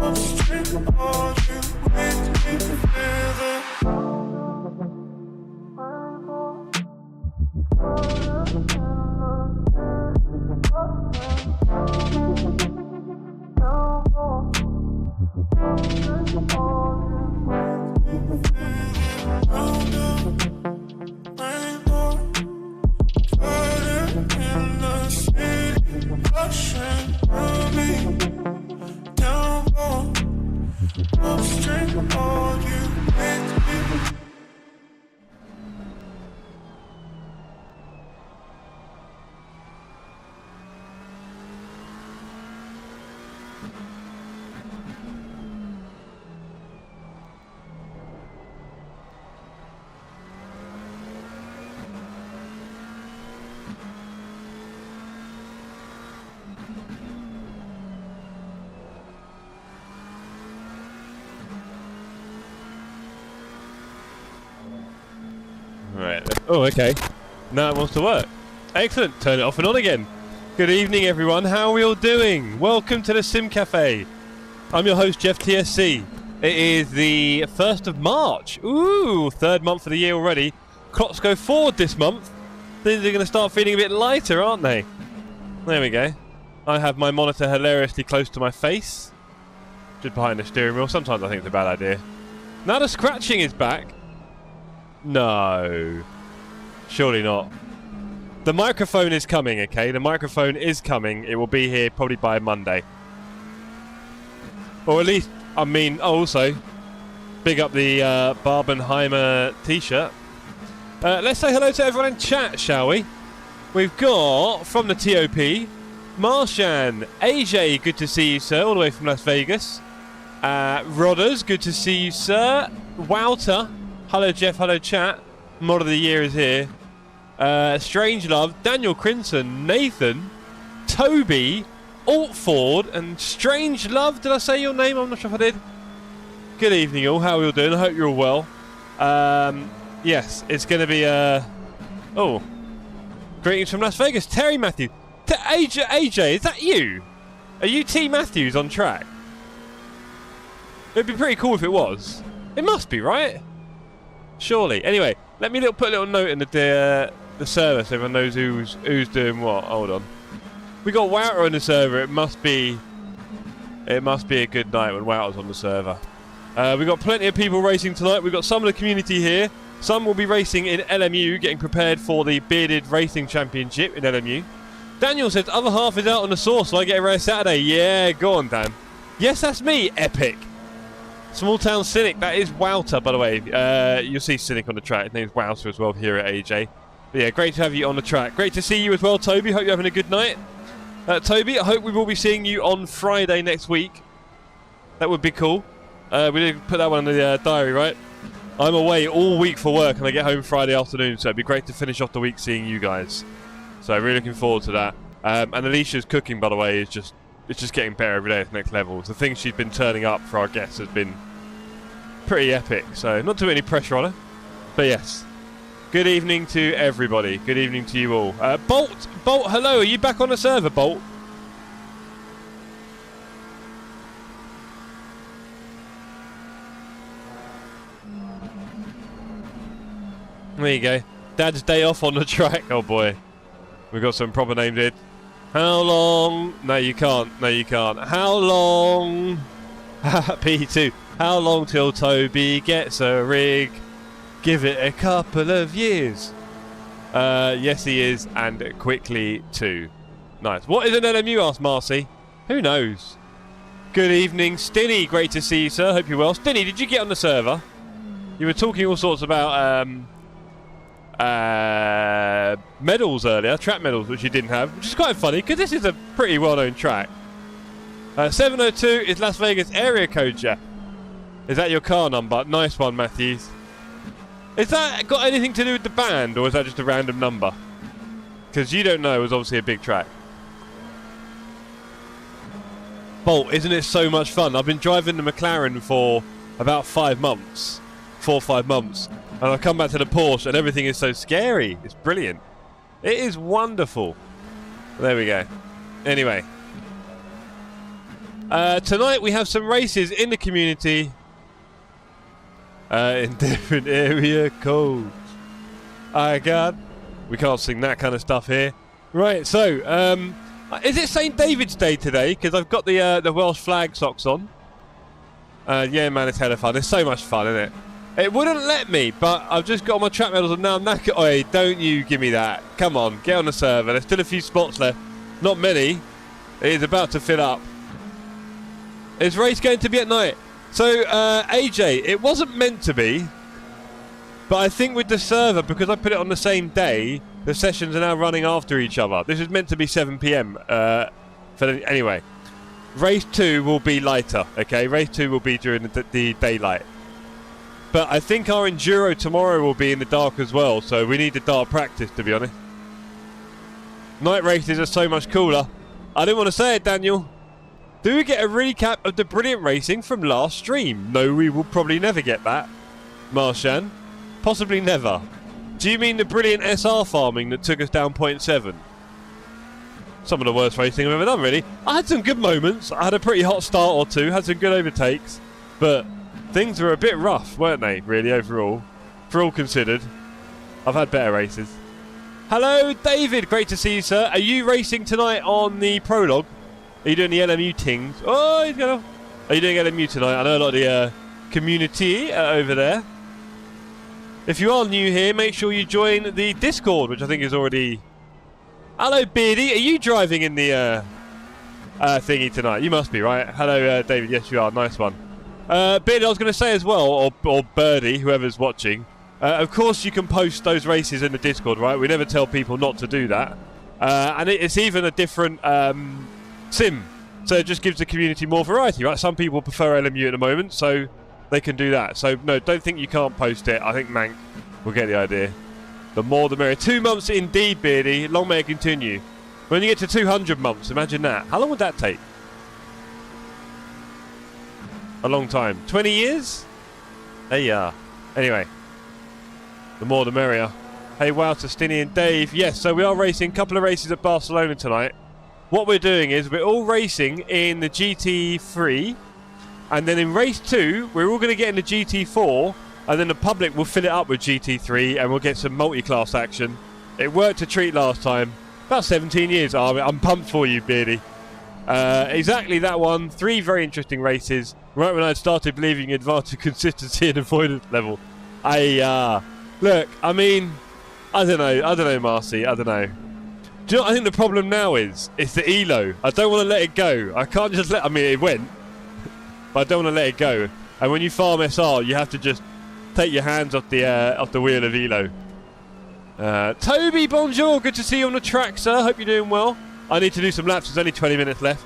I'm straight on you. Right. Oh, okay. Now it wants to work. Excellent. Turn it off and on again. Good evening, everyone. How are we all doing? Welcome to the Sim Cafe. I'm your host, Jeff TSC. It is the 1st of March. Ooh, third month of the year already. Clocks go forward this month. Things are going to start feeling a bit lighter, aren't they? There we go. I have my monitor hilariously close to my face. Just behind the steering wheel. Sometimes I think it's a bad idea. Now the scratching is back. No. Surely not. The microphone is coming, okay? The microphone is coming. It will be here probably by Monday. Or at least, I mean, also, big up the Barbenheimer t-shirt. Let's say hello to everyone in chat, shall we? We've got, from the TOP, Marshan, AJ, good to see you, sir, all the way from Las Vegas. Rodders, good to see you, sir. Wouter, hello, Jeff, hello, chat. Mod of the year is here. Strange Love, Daniel Crinson, Nathan, Toby, Altford, and Strange Love. Did I say your name? I'm not sure if I did. Good evening, all. How are you all doing? I hope you're all well. Yes, it's going to be, oh. Greetings from Las Vegas. Terry Matthews. AJ, is that you? Are you T Matthews on track? It'd be pretty cool if it was. It must be, right? Surely. Anyway, let me put a little note in the server so everyone knows who's doing what. Hold on. We got Wouter on the server. It must be a good night when Wouter's on the server. We got plenty of people racing tonight. We've got some of the community here. Some will be racing in LMU, getting prepared for the Bearded Racing Championship in LMU. Daniel says, other half is out on the source, so I get around Saturday. Yeah, go on, Dan. Yes, that's me, Epic. Small Town Cynic, that is Wouter, by the way. You'll see Cynic on the track. His name's Wouter as well here at AJ. But yeah, great to have you on the track. Great to see you as well, Toby. Hope you're having a good night. Toby, I hope we will be seeing you on Friday next week. That would be cool. We did put that one in the diary, right? I'm away all week for work and I get home Friday afternoon, so it'd be great to finish off the week seeing you guys. So really looking forward to that. And Alicia's cooking, by the way, is just getting better every day at the next level. The things she's been turning up for our guests has been pretty epic, so not too many pressure on her. But yes, good evening to everybody. Good evening to you all. Bolt, hello, are you back on the server, Bolt? There you go. Dad's day off on the track. Oh boy. We've got some proper names in. How long? No, you can't. No, you can't. How long? P2. How long till Toby gets a rig? Give it a couple of years. Yes, he is. And quickly, too. Nice. What is an LMU? Asked Marcy. Who knows? Good evening, Stinny. Great to see you, sir. Hope you're well. Stinny, did you get on the server? You were talking all sorts about medals earlier, track medals, which you didn't have, which is quite funny because this is a pretty well-known track. 702 is Las Vegas area code, yeah. Is that your car number? Nice one, Matthews. Is that got anything to do with the band, or is that just a random number? Because you don't know, it was obviously a big track. Bolt, isn't it so much fun? I've been driving the McLaren for about 5 months. 4 or 5 months. And I've come back to the Porsche and everything is so scary. It's brilliant. It is wonderful. There we go. Anyway. Tonight we have some races in the community. In different area codes. We can't sing that kind of stuff here. Right, so, is it St. David's Day today? Because I've got the Welsh flag socks on. Yeah, man, it's hella fun. It's so much fun, isn't it? It wouldn't let me, but I've just got all my track medals and now I'm knackered. Oi, don't you give me that. Come on, get on the server. There's still a few spots left. Not many. It is about to fill up. Is race going to be at night? So, AJ, it wasn't meant to be, but I think with the server, because I put it on the same day, the sessions are now running after each other. This is meant to be 7 PM. Anyway, race 2 will be lighter, okay? Race 2 will be during the daylight. But I think our enduro tomorrow will be in the dark as well, so we need the dark practice, to be honest. Night races are so much cooler. I didn't want to say it, Daniel. Do we get a recap of the brilliant racing from last stream? No, we will probably never get that. Marshan? Possibly never. Do you mean the brilliant SR farming that took us down 0.7? Some of the worst racing I've ever done, really. I had some good moments. I had a pretty hot start or two, had some good overtakes, but things were a bit rough, weren't they, really, overall? For all considered. I've had better races. Hello, David. Great to see you, sir. Are you racing tonight on the prologue? Are you doing the LMU things? Oh, he's gonna... Are you doing LMU tonight? I know a lot of the community over there. If you are new here, make sure you join the Discord, which I think is already... Hello, Beardy. Are you driving in the thingy tonight? You must be, right? Hello, David. Yes, you are. Nice one. Beardy, I was going to say as well, or Birdie, whoever's watching, of course you can post those races in the Discord, right? We never tell people not to do that. And it's even a different sim. So it just gives the community more variety, right? Some people prefer LMU at the moment, so they can do that. So, no, don't think you can't post it. I think Mank will get the idea. The more the merrier. 2 months indeed, Beardy. Long may it continue. When you get to 200 months, imagine that. How long would that take? A long time. 20 years? There you are. Anyway. The more the merrier. Hey, wow, to Stinny and Dave. Yes, so we are racing a couple of races at Barcelona tonight. What we're doing is we're all racing in the GT3. And then in race 2, we're all going to get in the GT4. And then the public will fill it up with GT3 and we'll get some multi-class action. It worked a treat last time. About 17 years. Oh, I'm pumped for you, Beardy. Exactly that one. 3 very interesting races. Right when I started believing in advantage consistency and avoidance level. Look, I mean, I don't know, Marcy. I don't know. Do you know what I think the problem now is? It's the ELO. I don't want to let it go. I can't just let... I mean, it went. But I don't want to let it go. And when you farm SR, you have to just... take your hands off the wheel of Elo. Toby, bonjour. Good to see you on the track, sir. Hope you're doing well. I need to do some laps. There's only 20 minutes left.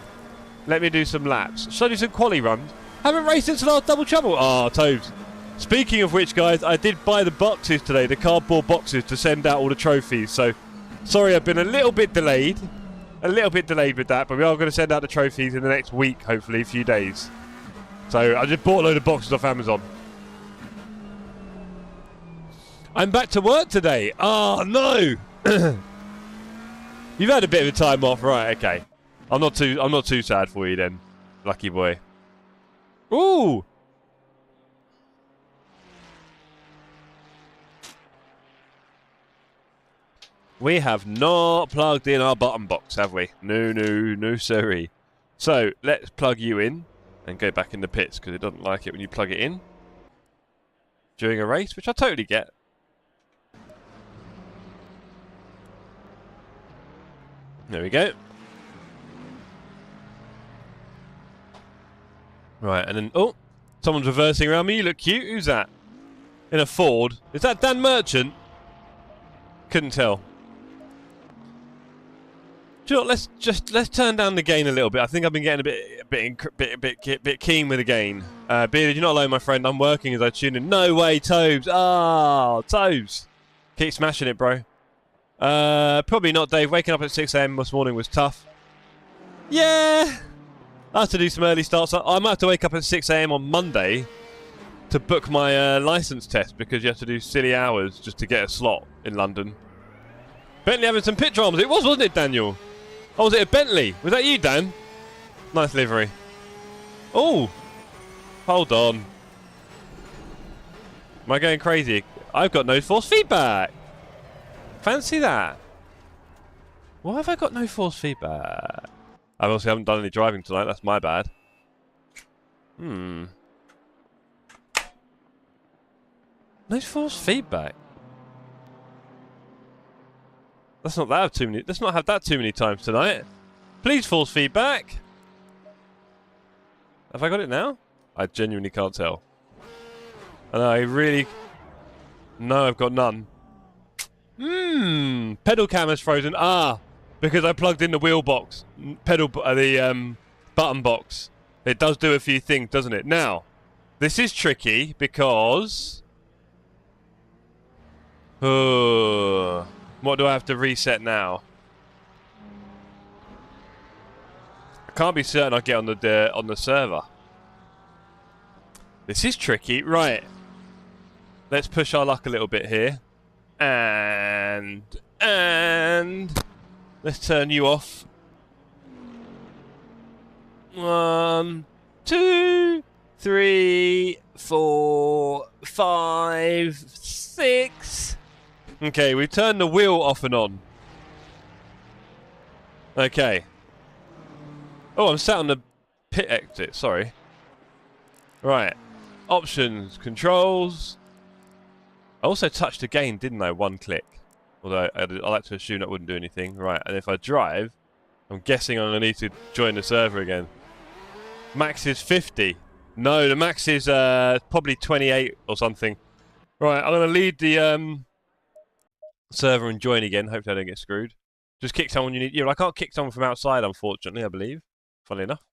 Let me do some laps. Should I do some quali runs? Haven't raced since the last Double Trouble. Ah, Tobes. Speaking of which, guys, I did buy the boxes today, the cardboard boxes, to send out all the trophies. So, sorry I've been a little bit delayed. A little bit delayed with that, but we are going to send out the trophies in the next week, hopefully, a few days. So, I just bought a load of boxes off Amazon. I'm back to work today. Oh, no. You've had a bit of a time off. Right, okay. I'm not too sad for you then. Lucky boy. Ooh. We have not plugged in our button box, have we? No, sorry. So, let's plug you in and go back in the pits because it doesn't like it when you plug it in during a race, which I totally get. There we go. Right, and then... Oh! Someone's reversing around me. You look cute. Who's that? In a Ford. Is that Dan Merchant? Couldn't tell. Do you know what? Let's turn down the gain a little bit. I think I've been getting a bit keen with the gain. Beard, you're not alone, my friend. I'm working as I tune in. No way, Tobes. Ah, Tobes. Keep smashing it, bro. Probably not, Dave. Waking up at 6 AM this morning was tough. Yeah. I have to do some early starts. I might have to wake up at 6 AM on Monday to book my license test because you have to do silly hours just to get a slot in London. Bentley having some pit dramas. It was, wasn't it, Daniel? Oh, was it a Bentley? Was that you, Dan? Nice livery. Oh. Hold on. Am I going crazy? I've got no force feedback. Fancy that. Why have I got no force feedback? I obviously haven't done any driving tonight. That's my bad. No force feedback. Let's not have that too many times tonight. Please force feedback. Have I got it now? I genuinely can't tell. And I really... No, I've got none. Pedal cam is frozen. Ah, because I plugged in the wheel box. The button box. It does do a few things, doesn't it? Now, this is tricky because... what do I have to reset now? I can't be certain I get on the server. This is tricky. Right. Let's push our luck a little bit here. And let's turn you off. 1, 2, 3, 4, 5, 6. Okay, we turned the wheel off and on. Okay. Oh, I'm sat on the pit exit, sorry. Right. Options, controls. I also touched again, didn't I? One click. Although I like to assume that wouldn't do anything. Right, and if I drive, I'm guessing I'm going to need to join the server again. Max is 50. No, the max is probably 28 or something. Right, I'm going to lead the server and join again. Hopefully I don't get screwed. Just kick someone you need. Yeah, I can't kick someone from outside, unfortunately, I believe. Funnily enough.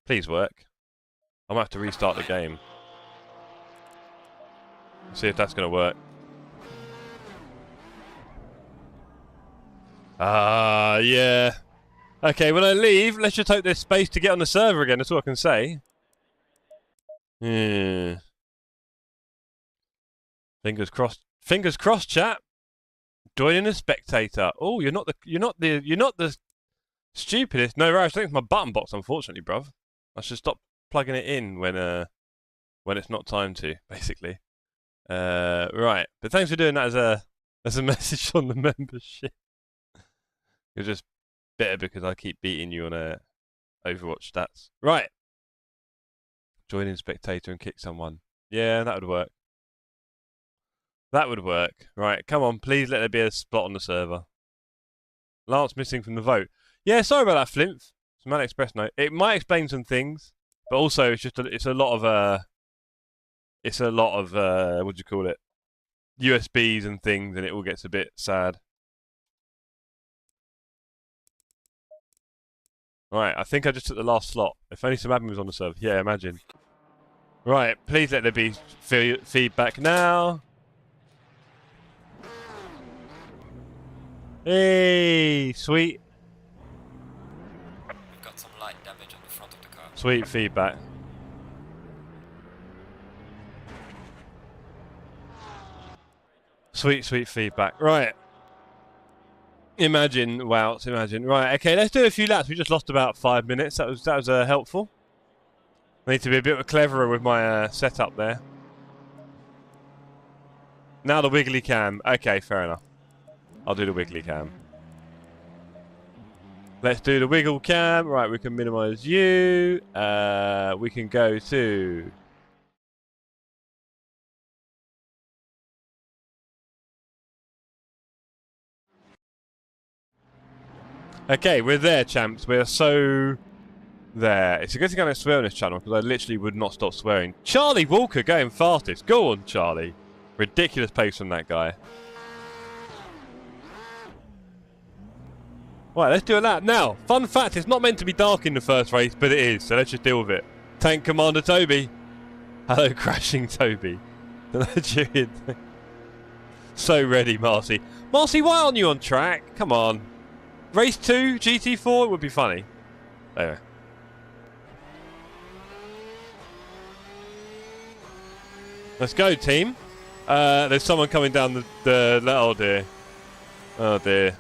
Please work. I might have to restart the game. See if that's going to work. Yeah. Okay, when I leave, let's just hope there's space to get on the server again. That's all I can say. Fingers crossed. Fingers crossed, chat. Joining a spectator. Oh, you're not the stupidest. No, right, I think it's my button box, unfortunately, bruv. I should stop plugging it in when it's not time to, basically. Right, but thanks for doing that as a message on the membership. You're just bitter because I keep beating you on Overwatch stats. Right. Join in spectator and kick someone. Yeah, that would work. That would work. Right, come on, please let there be a spot on the server. Lance missing from the vote. Yeah, sorry about that, Flinth. It's a Man Express note. It might explain some things, but also it's a lot of what do you call it? USBs and things, and it all gets a bit sad. Right, I think I just took the last slot. If only some admin was on the server. Yeah, imagine. Right, please let there be feedback now. Hey, sweet. We've got some light damage on the front of the car. Sweet feedback. Sweet feedback. Right. Imagine, wow, imagine. Right, okay, let's do a few laps. We just lost about 5 minutes. That was helpful. I need to be a bit cleverer with my setup there. Now the wiggly cam. Okay, fair enough. I'll do the wiggly cam. Let's do the wiggle cam. Right, we can minimize you. We can go to... Okay, we're there, champs. We're so there. It's a good thing I don't swear on this channel because I literally would not stop swearing. Charlie Walker going fastest. Go on, Charlie. Ridiculous pace from that guy. Right, let's do a lap. Now, fun fact, it's not meant to be dark in the first race, but it is, so let's just deal with it. Tank Commander Toby. Hello, Crashing Toby. The Nigerian. So ready, Marcy. Marcy, why aren't you on track? Come on. Race 2, GT4, it would be funny. Anyway. Let's go, team. There's someone coming down the oh dear. Oh dear.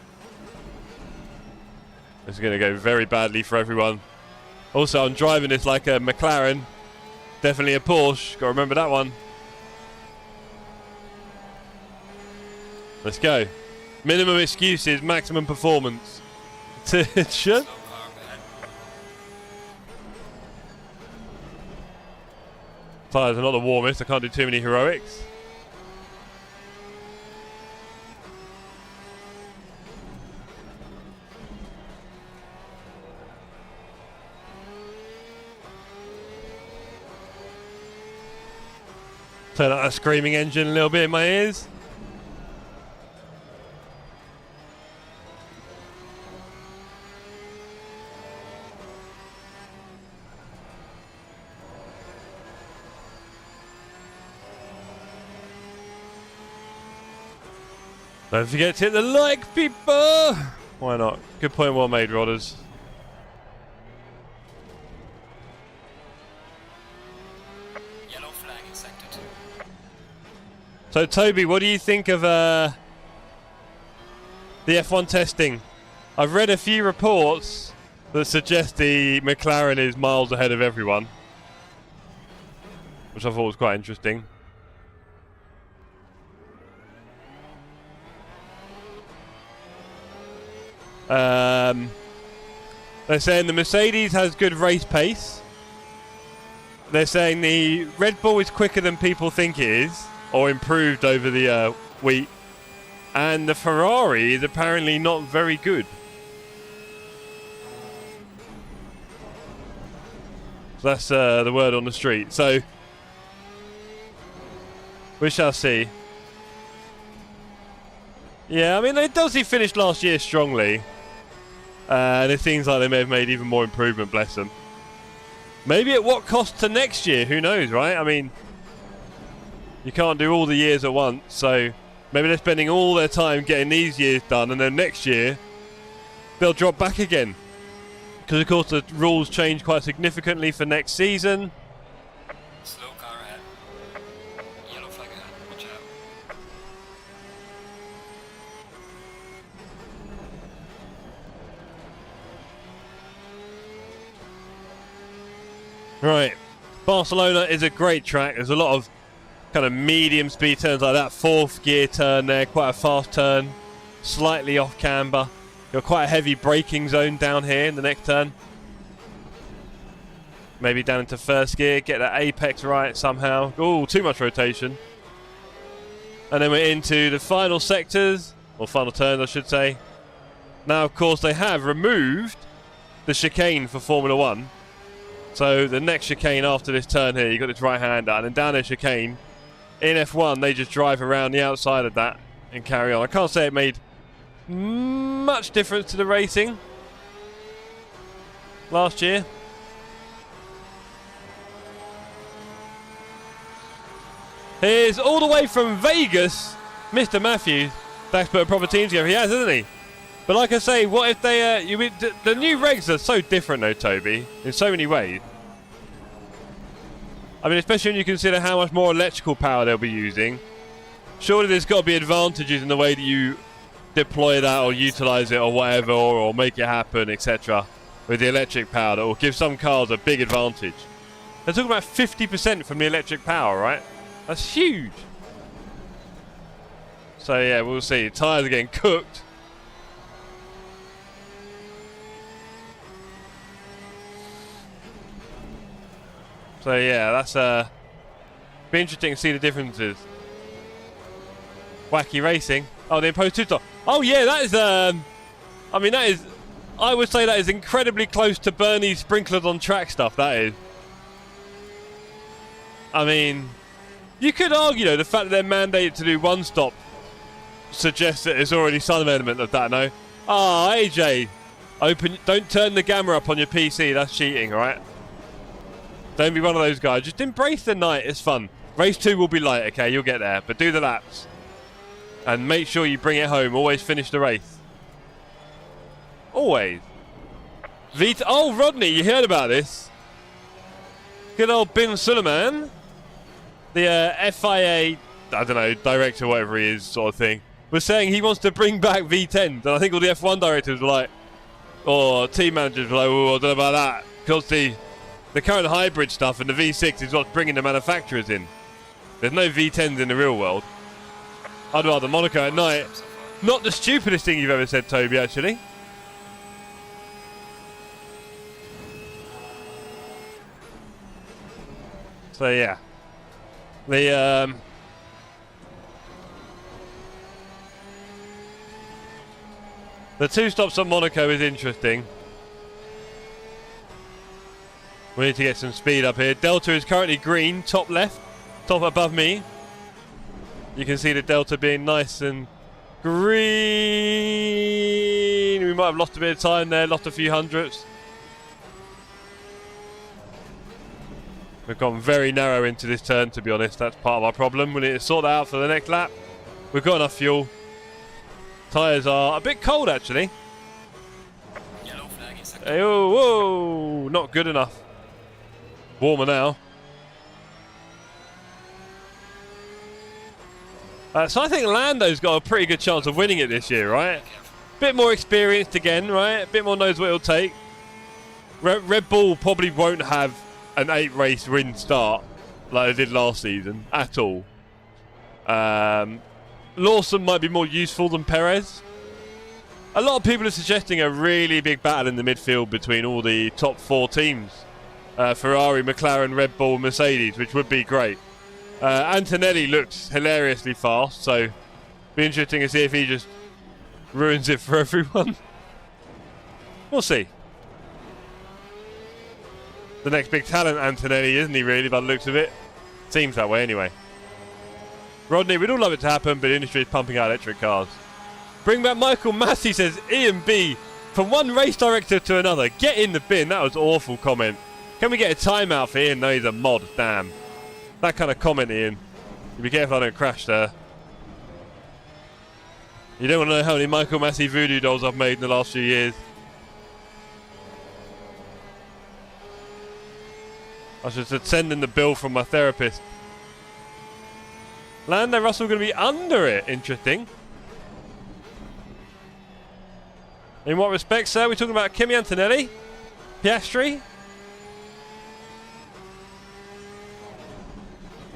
This is going to go very badly for everyone. Also, I'm driving this like a McLaren. Definitely a Porsche. Got to remember that one. Let's go. Minimum excuses, maximum performance. Attention. Tyres are not the warmest. I can't do too many heroics. Turn up that screaming engine a little bit in my ears. Don't forget to hit the like, people! Why not? Good point, well made, Rodders. So, Toby, what do you think of the F1 testing? I've read a few reports that suggest the McLaren is miles ahead of everyone, which I thought was quite interesting. They're saying the Mercedes has good race pace. They're saying the Red Bull is quicker than people think it is, or improved over the week. And the Ferrari is apparently not very good. So that's the word on the street. So we shall see. Yeah, I mean, they finished last year strongly. And it seems like they may have made even more improvement, bless them. Maybe at what cost to next year? Who knows, right? I mean, you can't do all the years at once, so maybe they're spending all their time getting these years done, and then next year they'll drop back again. Because, of course, the rules change quite significantly for next season. Slow car ahead. Yellow flag ahead. Watch out. Right. Barcelona is a great track. There's a lot of kind of medium speed turns like that. Fourth gear turn there. Quite a fast turn. Slightly off camber. Got quite a heavy braking zone down here in the next turn. Maybe down into first gear. Get that apex right somehow. Oh, too much rotation. And then we're into the final sectors. Or final turns, I should say. Now, of course, they have removed the chicane for Formula 1. So the next chicane after this turn here, you've got this right-hander, and then down there chicane. In F1, they just drive around the outside of that and carry on. I can't say it made much difference to the racing last year. Here's all the way from Vegas, Mr. Matthews. That's put a proper team together. He has, hasn't he? But like I say, what if they... the new regs are so different though, Toby, in so many ways. I mean, especially when you consider how much more electrical power they'll be using. Surely there's got to be advantages in the way that you deploy that or utilize it or whatever, or make it happen, etc. with the electric power that will give some cars a big advantage. They're talking about 50% from the electric power, right? That's huge. So yeah, we'll see. Tyres are getting cooked. So yeah, that's be interesting to see the differences. Wacky racing. Oh, the imposed two-stop. Oh yeah, that is I mean, that is, I would say that is incredibly close to Bernie's sprinklers on track stuff, that is. I mean, you could argue though, the fact that they're mandated to do one stop suggests that there's already some element of that, no? Ah, AJ, don't turn the gamma up on your PC, that's cheating, right? Don't be one of those guys. Just embrace the night. It's fun. Race 2 will be light, okay? You'll get there. But do the laps. And make sure you bring it home. Always finish the race. Always. Oh, Rodney, you heard about this? Good old Bin Suleiman. The FIA, I don't know, director, whatever he is, sort of thing, was saying he wants to bring back V10s. And I think all the F1 directors were like, or team managers were like, oh, I don't know about that. Because the current hybrid stuff and the V6 is what's bringing the manufacturers in. There's no V10s in the real world. I'd rather Monaco at night. Not the stupidest thing you've ever said, Toby, actually. So, yeah. The two stops at Monaco is interesting. We need to get some speed up here. Delta is currently green, top left, top above me. You can see the Delta being nice and green. We might have lost a bit of time there, lost a few hundredths. We've gone very narrow into this turn, to be honest. That's part of our problem. We need to sort that out for the next lap. We've got enough fuel. Tyres are a bit cold, actually. Yellow flag in second. Hey, whoa, not good enough. Warmer now. So I think Lando's got a pretty good chance of winning it this year, right? Bit more experienced again, right? A bit more knows what it'll take. Red Bull probably won't have an 8-race win start like they did last season at all. Lawson might be more useful than Perez. A lot of people are suggesting a really big battle in the midfield between all the top 4 teams. Ferrari, McLaren, Red Bull, Mercedes, which would be great. Antonelli looked hilariously fast, so be interesting to see if he just ruins it for everyone. We'll see. The next big talent, Antonelli, isn't he really, by the looks of it? Seems that way anyway. Rodney, we'd all love it to happen, but the industry is pumping out electric cars. Bring back Michael Massey, says Ian B. From one race director to another. Get in the bin. That was an awful comment. Can we get a timeout for Ian? No, he's a mod. Damn. That kind of comment, Ian. You be careful I don't crash there. You don't want to know how many Michael Massey voodoo dolls I've made in the last few years. I should send in the bill from my therapist. Lando Russell going to be under it. Interesting. In what respect, sir? We're talking about Kimi Antonelli? Piastri?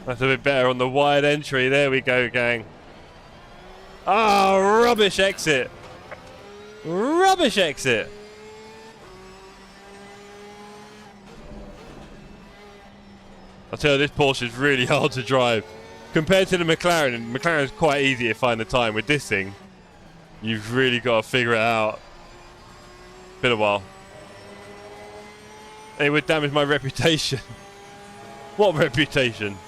That's a bit better on the wide entry. There we go, gang. Oh, rubbish exit. Rubbish exit. I'll tell you, this Porsche is really hard to drive. Compared to the McLaren, and McLaren's quite easy to find the time. With this thing, you've really got to figure it out. Been a while. It would damage my reputation. What reputation?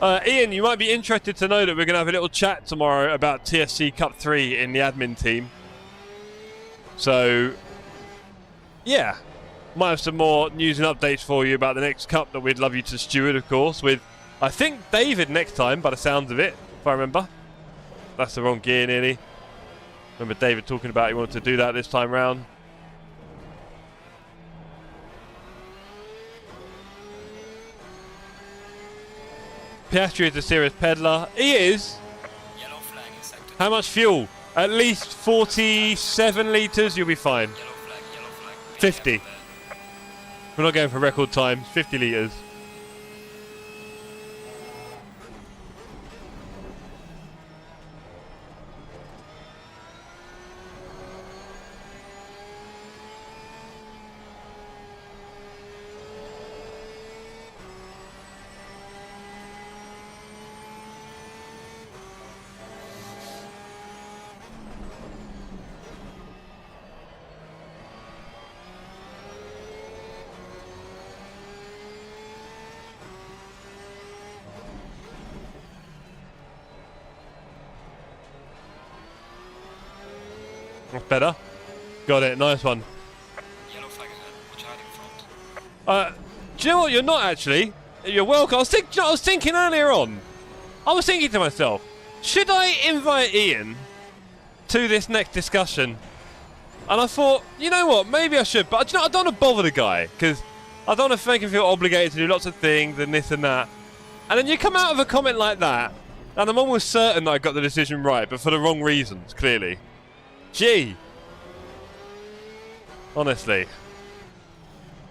Ian, you might be interested to know that we're going to have a little chat tomorrow about TSC Cup 3 in the admin team. So, yeah. Might have some more news and updates for you about the next cup that we'd love you to steward, of course, with, I think, David next time, by the sounds of it, if I remember. That's the wrong gear, nearly. Remember David talking about he wanted to do that this time round. Piastri is a serious peddler. He is. Yellow flag in sector. How much fuel? At least 47 litres, you'll be fine. Yellow flag. 50. We're not going for record times. 50 litres. That's better. Got it. Nice one. Yellow flag ahead. Watch out in front. Do you know what? You're not actually. You're welcome. I was thinking earlier on. I was thinking to myself, should I invite Ian to this next discussion? And I thought, you know what? Maybe I should. But I don't want to bother the guy because I don't want to make him feel obligated to do lots of things and this and that. And then you come out with a comment like that, and I'm almost certain that I got the decision right, but for the wrong reasons, clearly. Gee. Honestly.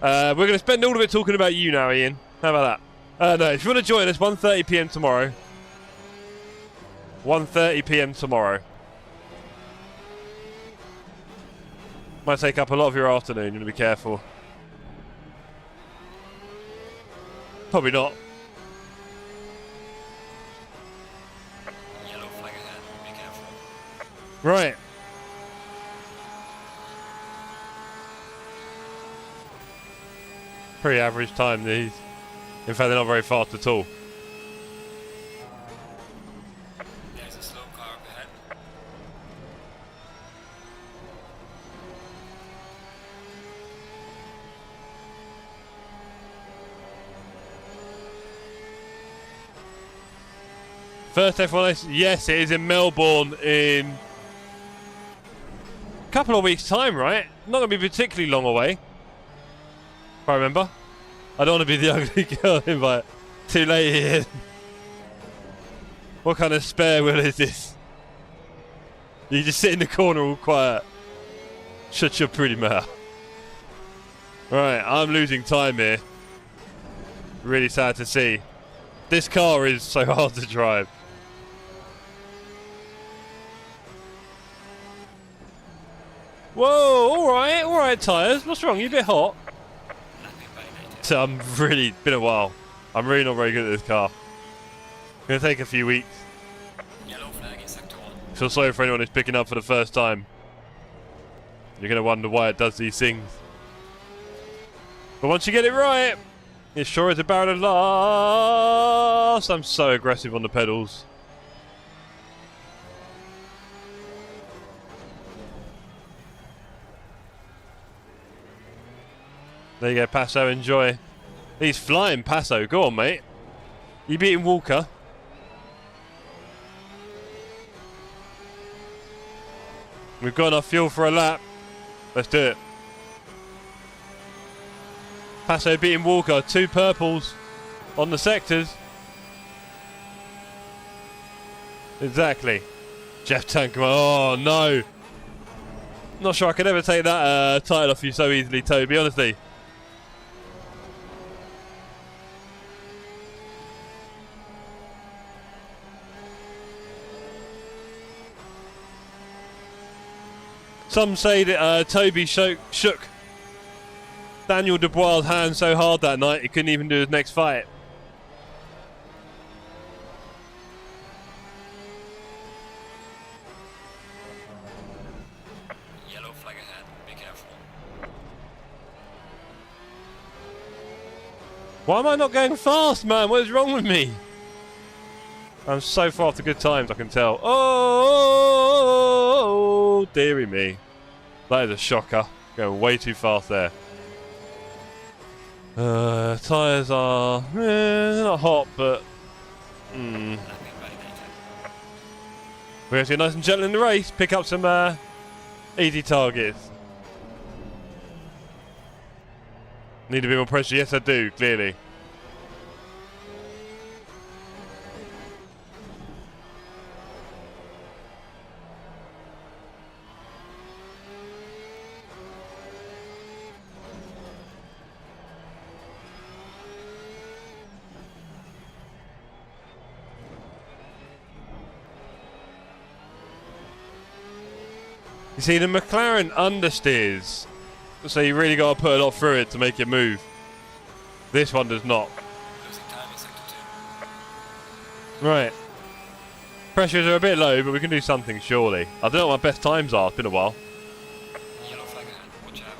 We're going to spend all of it talking about you now, Ian. How about that? No, if you want to join us, 1:30 PM tomorrow. 1:30 PM tomorrow. Might take up a lot of your afternoon, you want to be careful. Probably not. Yellow flag ahead. Be careful. Right. Pretty average time, these. In fact, they're not very fast at all. There's a slow car up ahead. First F1 race, yes, it is in Melbourne in a couple of weeks' time, right? Not going to be particularly long away. If I remember. I don't want to be the ugly girl invite. Too late here. What kind of spare wheel is this? You just sit in the corner all quiet. Shut your pretty mouth. Right, I'm losing time here. Really sad to see. This car is so hard to drive. Whoa, alright tyres. What's wrong? You a bit hot? So I'm really, been a while. I'm really not very good at this car. Gonna take a few weeks. Yellow flag in sector 1. Feel sorry for anyone who's picking up for the first time. You're gonna wonder why it does these things. But once you get it right, it sure is a barrel of laughs. I'm so aggressive on the pedals. There you go, Passo, enjoy. He's flying, Passo. Go on, mate. You beating Walker. We've got enough fuel for a lap. Let's do it. Passo beating Walker. 2 purples on the sectors. Exactly. Jeff Tankman. Oh, no. Not sure I could ever take that title off you so easily, Toby, honestly. Some say that Toby shook Daniel Dubois' hand so hard that night he couldn't even do his next fight. Yellow flag ahead. Be careful. Why am I not going fast, man? What is wrong with me? I'm so far after good times, I can tell. Oh, dearie me. That is a shocker. Going way too fast there. Tyres are they're not hot, but we have to get nice and gentle in the race. Pick up some easy targets. Need a bit more pressure. Yes, I do. Clearly. You see, the McLaren understeers, so you really got to put a lot through it to make it move. This one does not. Losing time in sector 2. Right. Pressures are a bit low, but we can do something, surely. I don't know what my best times are. It's been a while. Yellow flag ahead. Watch out.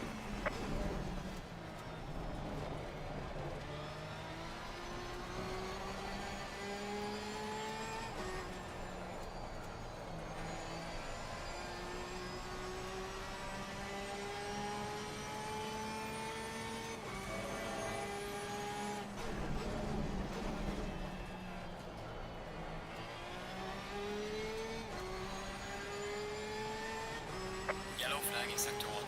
Yellow flag in sector 1.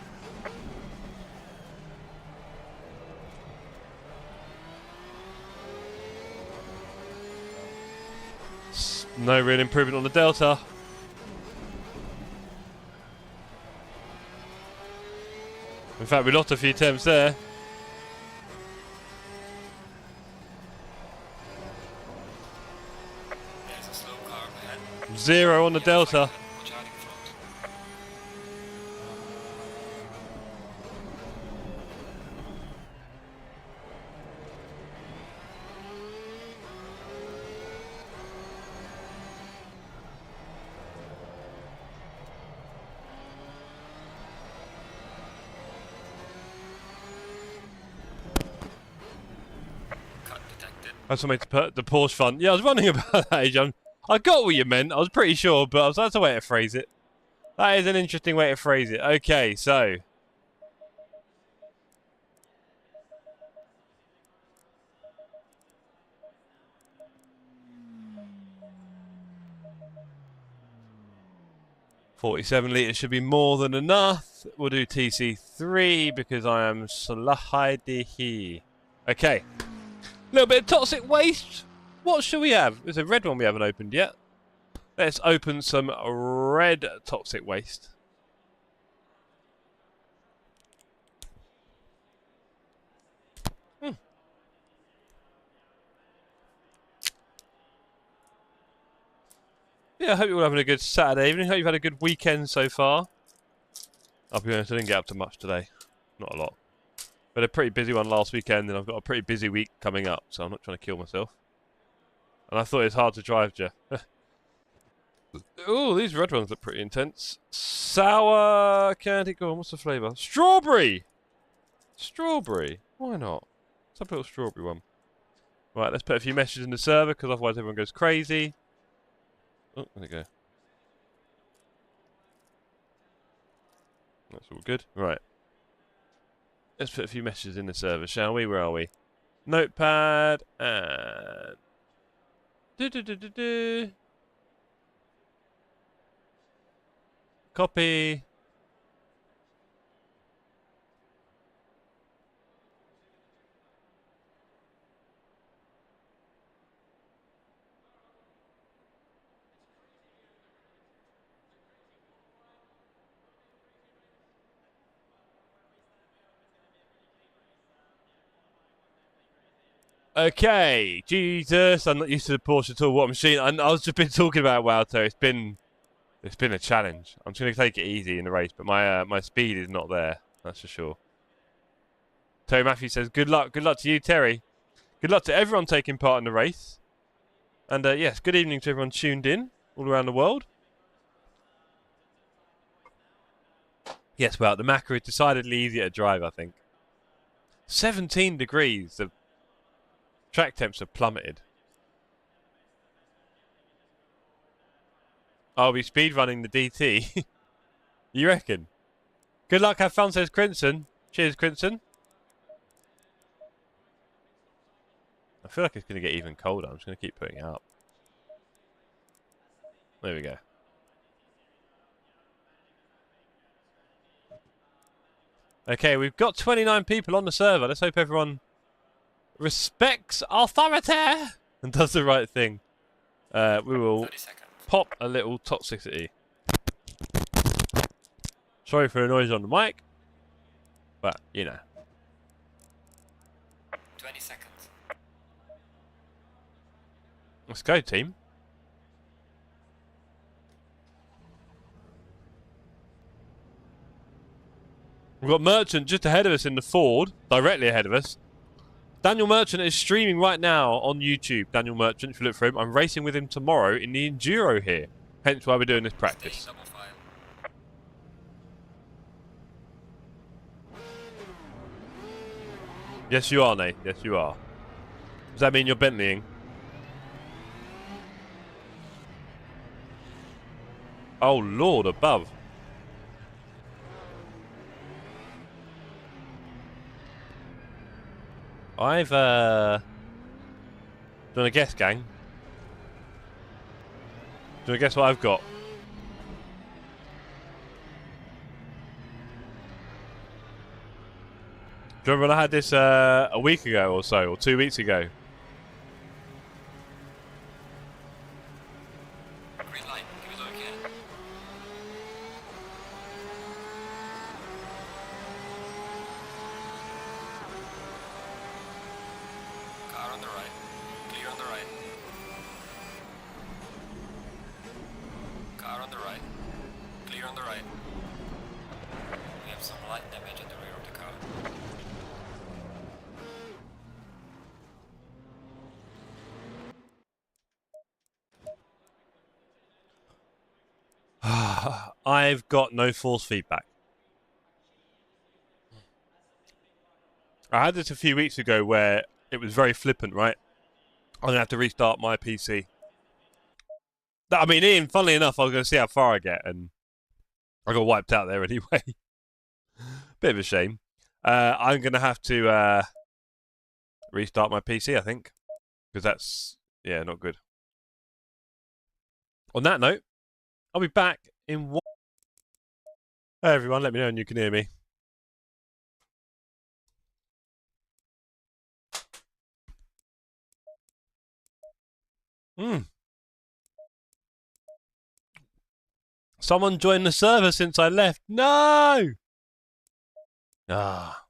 No real improvement on the Delta. In fact, we lost a few attempts there. There's a slow car ahead. 0 on the Yellow flag Delta. ahead. Watch out in front. Cut detected. That's what makes the Porsche fun. Yeah, I was wondering about that, Adrian. I got what you meant. I was pretty sure, but that's a way to phrase it. That is an interesting way to phrase it. Okay, so. $47 litres should be more than enough. We'll do TC3 because I am slahidi. Okay. A little bit of toxic waste. What should we have? There's a red one we haven't opened yet. Let's open some red toxic waste. Yeah, I hope you're all having a good Saturday evening. Hope you've had a good weekend so far. I'll be honest, I didn't get up to much today. Not a lot. But a pretty busy one last weekend, and I've got a pretty busy week coming up, so I'm not trying to kill myself. And I thought it was hard to drive, Jeff. Oh, these red ones look pretty intense. Sour candy. Go on, what's the flavour? Strawberry! Strawberry. Why not? Let's have a little strawberry one. Right, let's put a few messages in the server, because otherwise everyone goes crazy. Oh, there we go. That's all good. Right. Let's put a few messages in the server, shall we? Where are we? Notepad and... Copy. Okay, Jesus, I'm not used to the Porsche at all. What machine? I was just been talking about Wowto. It's been a challenge. I'm just gonna take it easy in the race, but my speed is not there. That's for sure. Terry Matthews says, "Good luck to you, Terry. Good luck to everyone taking part in the race." And yes, good evening to everyone tuned in all around the world. Yes, well, the Macca is decidedly easier to drive, I think. 17 degrees. The track temps have plummeted. I'll be speedrunning the DT. You reckon? Good luck, have fun, says Crimson. Cheers, Crimson. I feel like it's going to get even colder. I'm just going to keep putting it up. There we go. Okay, we've got 29 people on the server. Let's hope everyone respects authority and does the right thing. We will pop a little toxicity. Sorry for the noise on the mic, but you know. 20 seconds. Let's go, team. We've got Merchant just ahead of us in the Ford, directly ahead of us. Daniel Merchant is streaming right now on YouTube. Daniel Merchant, if you look for him, I'm racing with him tomorrow in the Enduro here. Hence why we're doing this practice. Yes, you are, Nate. Yes, you are. Does that mean you're Bentleying? Oh, Lord above. I've, do you want to guess, gang? Do you want to guess what I've got? Do you remember when I had this a week ago or so, or 2 weeks ago? Green light, give it all you can. Car on the right, clear on the right. Car on the right, clear on the right. We have some light damage at the rear of the car. I've got no force feedback. I had this a few weeks ago where it was very flippant, right? I'm going to have to restart my PC. I mean, Ian, funnily enough, I was going to see how far I get, and I got wiped out there anyway. Bit of a shame. I'm going to have to restart my PC, I think. Because that's, yeah, not good. On that note, I'll be back in one... Hey, everyone, let me know when you can hear me. Someone joined the server since I left. No! Ah.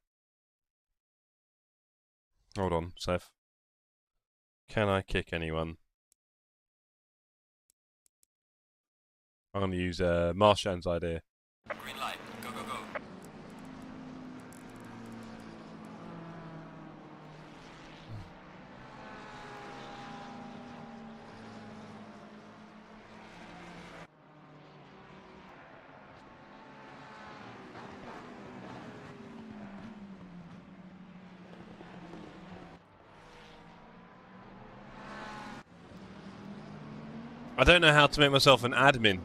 Hold on, Seth. Can I kick anyone? I'm going to use Marshan's idea. Green light. Go, go, go. I don't know how to make myself an admin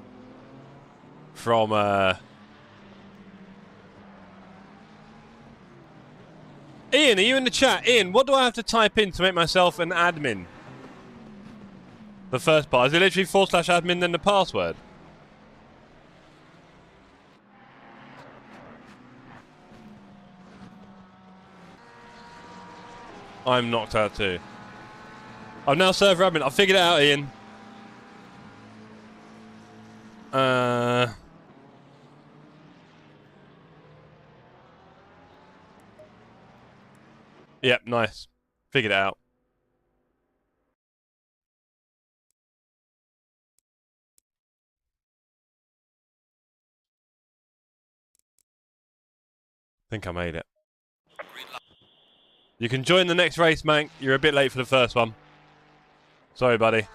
from Ian, are you in the chat? Ian, what do I have to type in to make myself an admin? The first part. Is it literally /admin then the password? I'm knocked out too. I'm now server admin. I figured it out, Ian. Yep, nice. Figured it out. I think I made it. You can join the next race, Mank. You're a bit late for the first one. Sorry, buddy.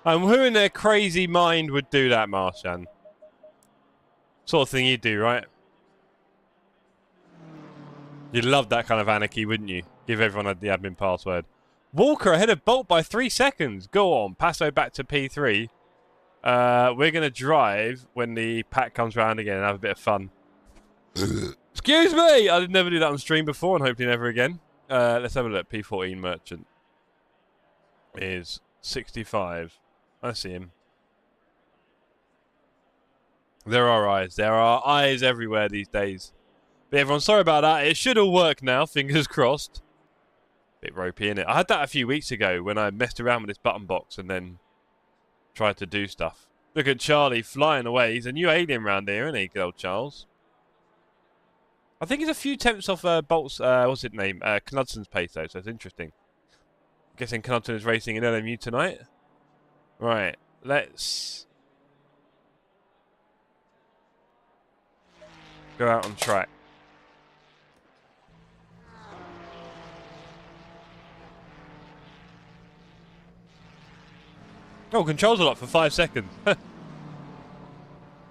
And who in their crazy mind would do that, Marshan? Sort of thing you'd do, right? You'd love that kind of anarchy, wouldn't you? Give everyone the admin password. Walker ahead of Bolt by 3 seconds. Go on. Passo back to P3. We're going to drive when the pack comes around again and have a bit of fun. Excuse me! I did never do that on stream before and hopefully never again. Let's have a look. P14 merchant is 65. I see him. There are eyes. There are eyes everywhere these days. But everyone, sorry about that. It should all work now. Fingers crossed. Bit ropey, innit? I had that a few weeks ago when I messed around with this button box and then tried to do stuff. Look at Charlie flying away. He's a new alien round here, isn't he, good old Charles? I think he's a few tenths off Bolt's, what's his name? Knudson's pace, though, so it's interesting. I'm guessing Knudson is racing in LMU tonight. Right, let's go out on track. Oh, controls a lot for 5 seconds.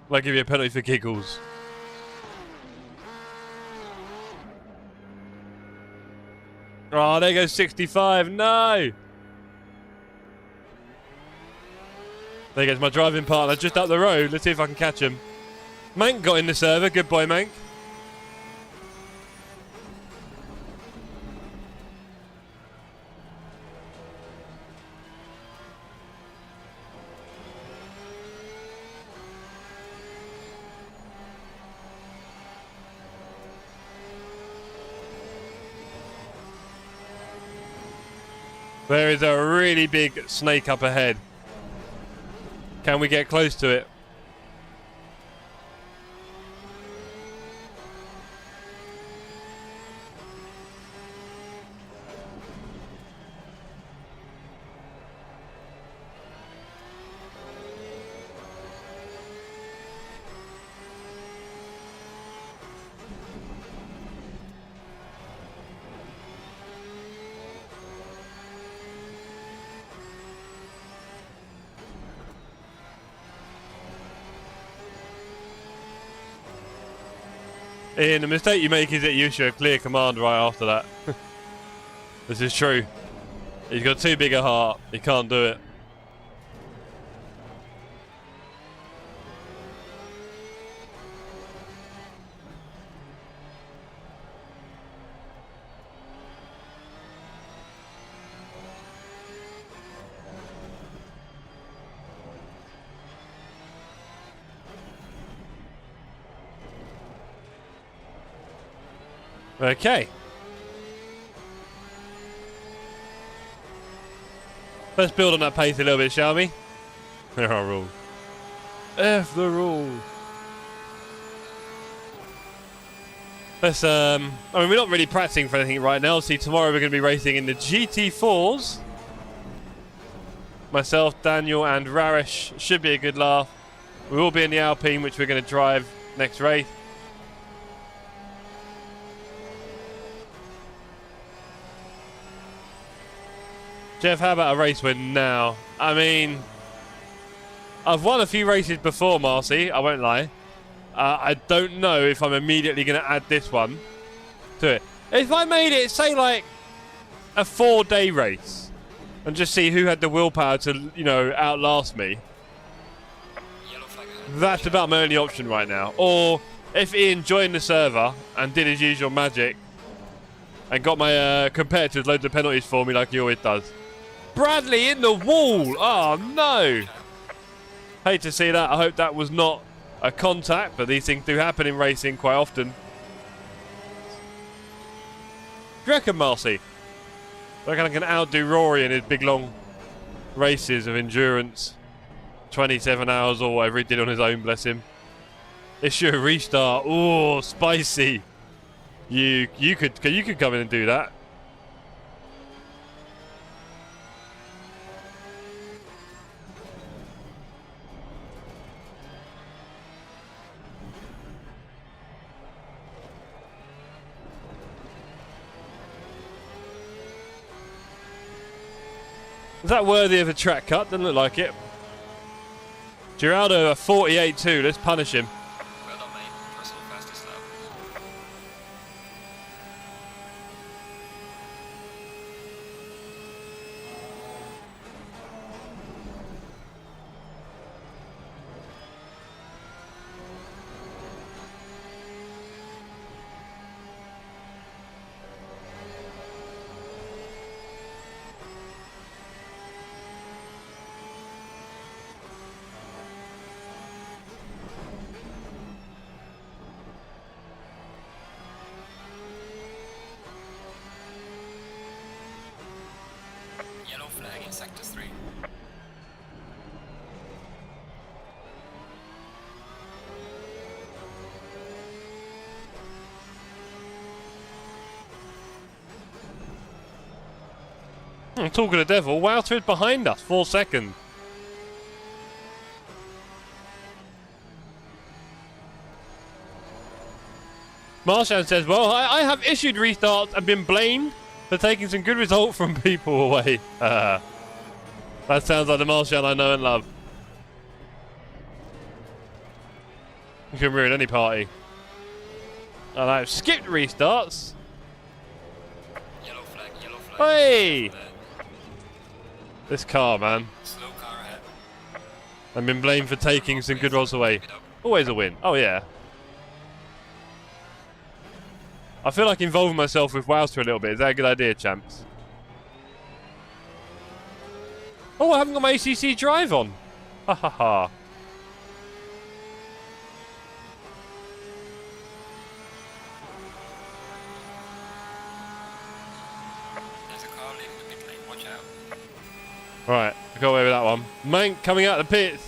Might give you a penalty for giggles. Oh, there goes 65. No! There goes my driving partner just up the road. Let's see if I can catch him. Mank got in the server. Good boy, Mank. There is a really big snake up ahead. Can we get close to it? Ian, the mistake you make is that you issue a clear command right after that. This is true. He's got too big a heart. He can't do it. Okay. Let's build on that pace a little bit, shall we? There are rules. F the rules. Let's, I mean, we're not really practicing for anything right now. See, tomorrow we're going to be racing in the GT4s. Myself, Daniel, and Raresh. Should be a good laugh. We will be in the Alpine, which we're going to drive next race. Jeff, how about a race win now? I mean, I've won a few races before, Marcy, I won't lie. I don't know if I'm immediately going to add this one to it. If I made it, say, like, a 4-day race and just see who had the willpower to, you know, outlast me, that's about my only option right now. Or if Ian joined the server and did his usual magic and got my competitors loads of penalties for me like he always does. Bradley in the wall! Oh no! Hate to see that. I hope that was not a contact, but these things do happen in racing quite often. Do you reckon, Marcy? I reckon I can outdo Rory in his big long races of endurance. 27 hours or whatever he did on his own, bless him. Issue a restart. Oh, spicy. You could come in and do that. Is that worthy of a track cut? Doesn't look like it. Geraldo a 48.2. Let's punish him. Well done, mate. Personal fastest lap. Yellow flag in sector 3. Talking to Devil, Wouter is behind us, 4 seconds. Marshan says, well, I have issued restarts and been blamed for taking some good result from people away. That sounds like the Marshan I know and love. You can ruin any party. And I've skipped restarts. Yellow flag, yellow flag. Hey! This car, man. Slow car ahead. I've been blamed for taking some good rolls away. Always a win. Oh, yeah. I feel like involving myself with Wowster a little bit. Is that a good idea, champs? Oh, I haven't got my ACC drive on. Ha ha ha. There's a car leaving the pit lane. Watch out. Right, I got away with that one. Mank coming out of the pits.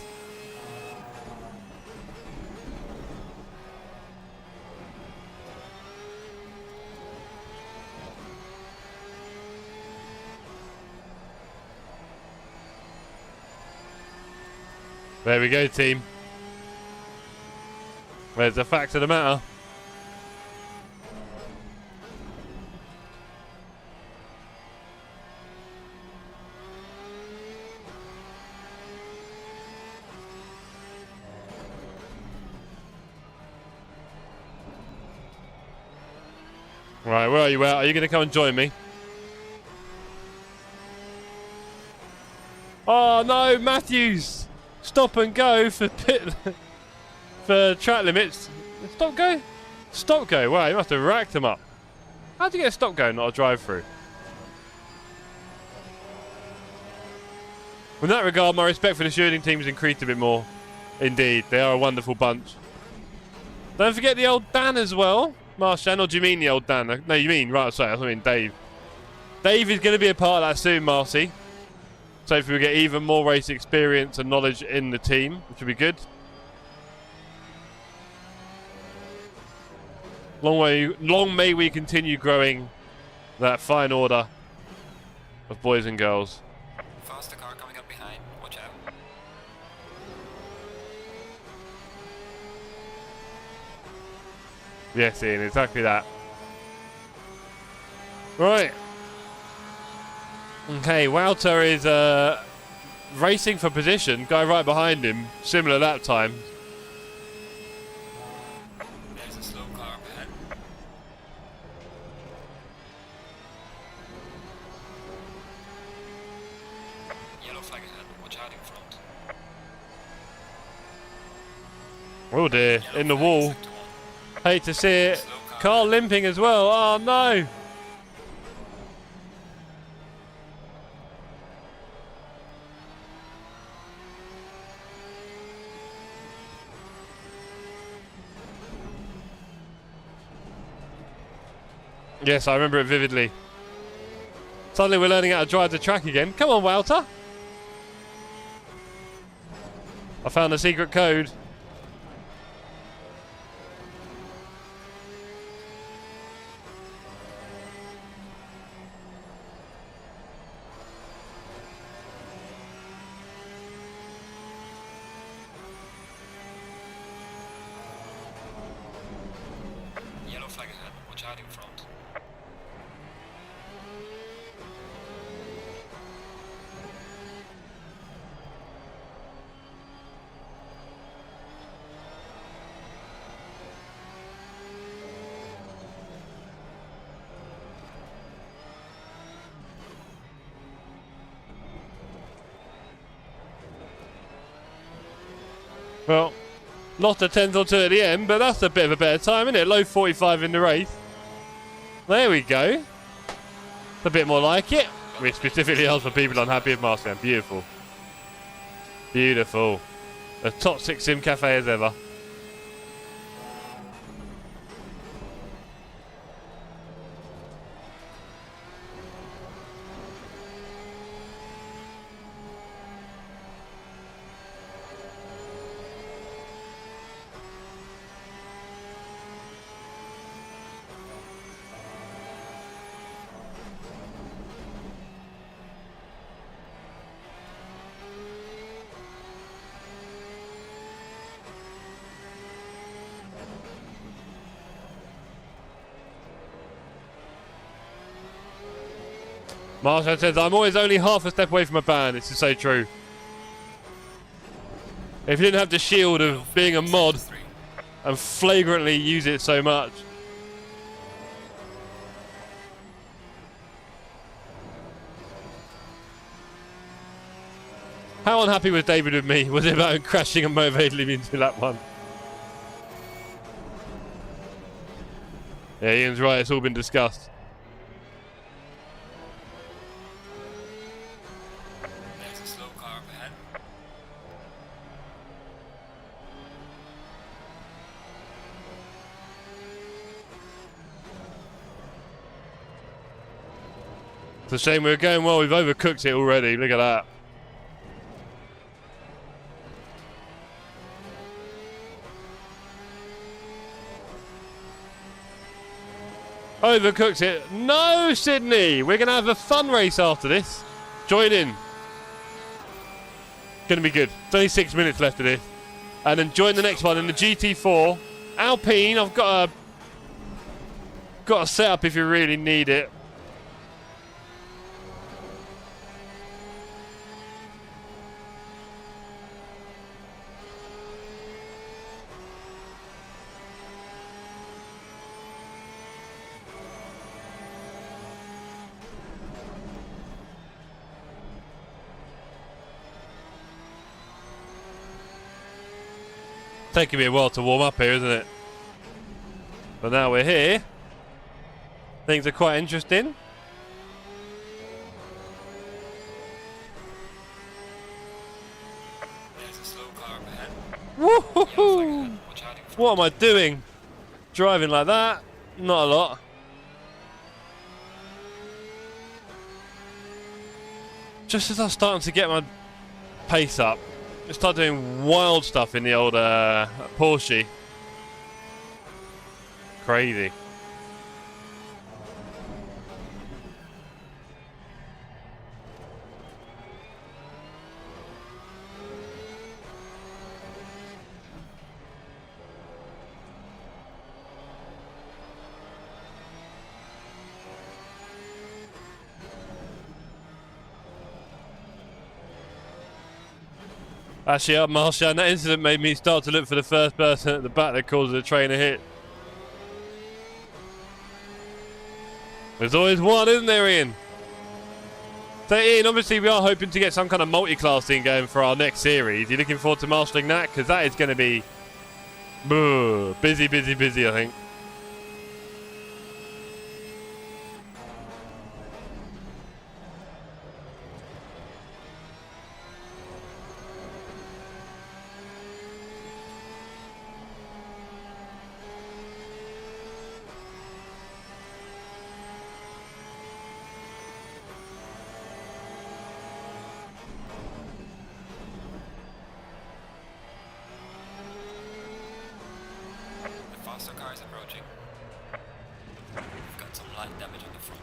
There we go, team. There's the fact of the matter. Right, where are you? Where are you going to come and join me? Oh no, Matthews! Stop and go for for track limits. Stop go? Stop go. Wow, you must have racked them up. How'd you get a stop go, not a drive through? In that regard, my respect for the shooting team has increased a bit more. Indeed, they are a wonderful bunch. Don't forget the old Dan as well. Marshan, or do you mean the old Dan? No, you mean, right, sorry, I mean Dave. Dave is going to be a part of that soon, Marcy. So if we get even more race experience and knowledge in the team, which would be good. Long may we continue growing that fine order of boys and girls. Faster car coming up behind. Watch out. Yes, Ian, exactly that. Right. Okay, Wouter is racing for position. Guy right behind him, similar lap time. There's a slow car up ahead. Yellow flag ahead. Watch out in front. Oh dear, in the wall. Sector 1. Hate to see it. Slow car. Car limping as well. Oh no. Yes, I remember it vividly. Suddenly we're learning how to drive the track again. Come on, Wouter. I found the secret code. Yellow flag ahead. Watch out in front. Well, lost a tenth or two at the end, but that's a bit of a better time, isn't it? Low 45 in the race. There we go. A bit more like it. We specifically asked for people unhappy with Marcian. Beautiful. Beautiful. A top 6 sim cafe as ever. Marshall says, I'm always only half a step away from a ban. This is so true. If you didn't have the shield of being a mod and flagrantly use it so much. How unhappy was David with me? Was it about him crashing and motivated me into lap 1? Yeah, Ian's right. It's all been discussed. It's a shame we were going well. We've overcooked it already. Look at that. Overcooked it. No, Sydney. We're going to have a fun race after this. Join in. Going to be good. It's only 6 minutes left of this. And then join the next one in the GT4. Alpine, I've got a setup if you really need it. Taking me a while to warm up here, isn't it? But now we're here. Things are quite interesting. There's a slow car up ahead. Woohoo! What am I doing? Driving like that? Not a lot. Just as I'm starting to get my pace up, I start doing wild stuff in the old Porsche. Crazy. Actually, Martian, that incident made me start to look for the first person at the back that caused the train a hit. There's always one, isn't there, Ian? So, Ian, obviously we are hoping to get some kind of multi-class thing going for our next series. Are you looking forward to mastering that? Because that is going to be busy, busy, busy, I think. Faster car is approaching. We've got some light damage on the front.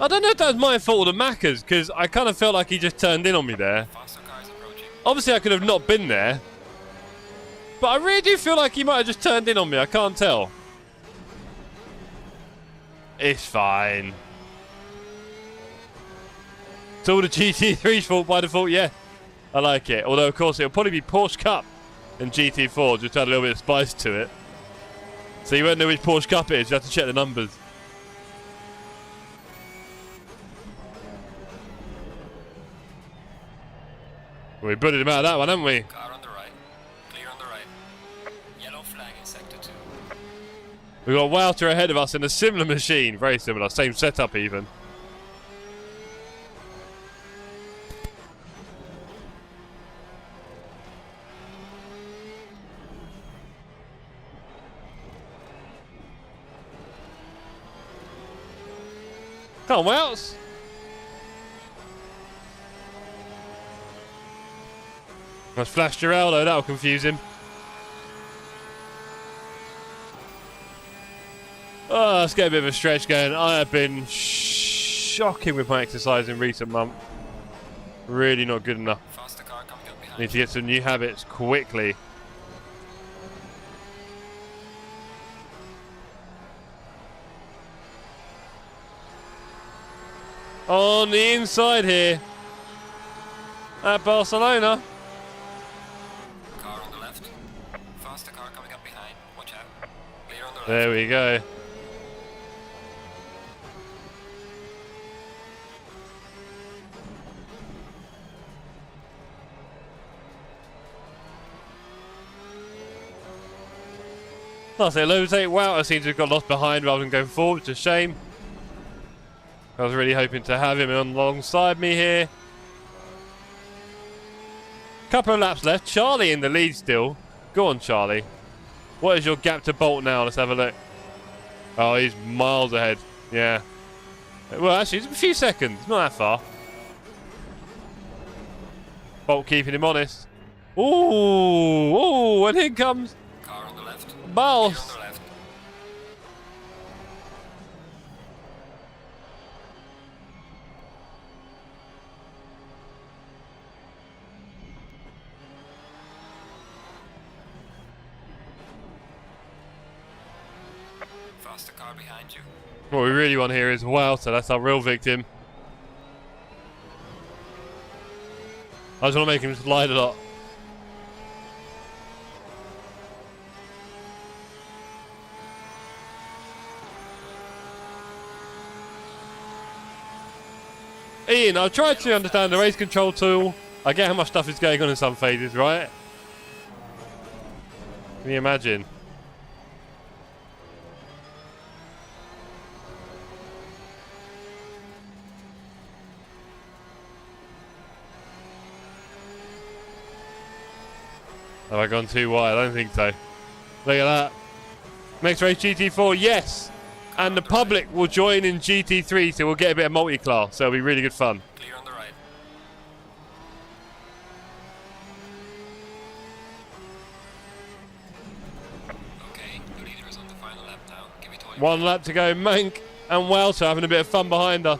I don't know if that was my fault or the Macca's, because I kind of felt like he just turned in on me there. Faster car is approaching. Obviously, I could have not been there. But I really do feel like he might have just turned in on me. I can't tell. It's fine. It's all the GT3's fault by default, yeah. I like it. Although, of course, it'll probably be Porsche Cup and GT4, just to add a little bit of spice to it. So you won't know which Porsche Cup it is. You have to check the numbers. We booted him out of that one, haven't we? Car on the right. Clear on the right. Yellow flag in sector 2. We've got Wouter ahead of us in a similar machine. Very similar. Same setup, even. Come on, Wells. Let's flash Geraldo, that'll confuse him. Oh, let's get a bit of a stretch going. I have been shocking with my exercise in recent months. Really not good enough. Faster car coming up behind. Need to get some new habits quickly. On the inside here at Barcelona. Car on the left. Faster car coming up behind. Watch out. Clear on the left. There we go. I'll say Lozate. Wow, I seem to have got lost behind rather than going forward. It's a shame. I was really hoping to have him alongside me here. Couple of laps left. Charlie in the lead still. Go on, Charlie. What is your gap to Bolt now? Let's have a look. Oh, he's miles ahead. Yeah. Well, actually, it's a few seconds. Not that far. Bolt keeping him honest. Ooh, ooh, and here comes Car on the left. Bolt. Clear on the left. Faster car behind you. What we really want here is Wouter. That's our real victim. I just want to make him slide a lot. Ian, I've tried to understand the race control tool. I get how much stuff is going on in some phases, right? Can you imagine? Have I gone too wide? I don't think so. Look at that. Next race GT4, yes! And the public will join in GT3, so we'll get a bit of multi-class, so it'll be really good fun. Clear on the right. Okay, the leader is on the final lap now. Give it all. One lap to go. Mank and Welter having a bit of fun behind her.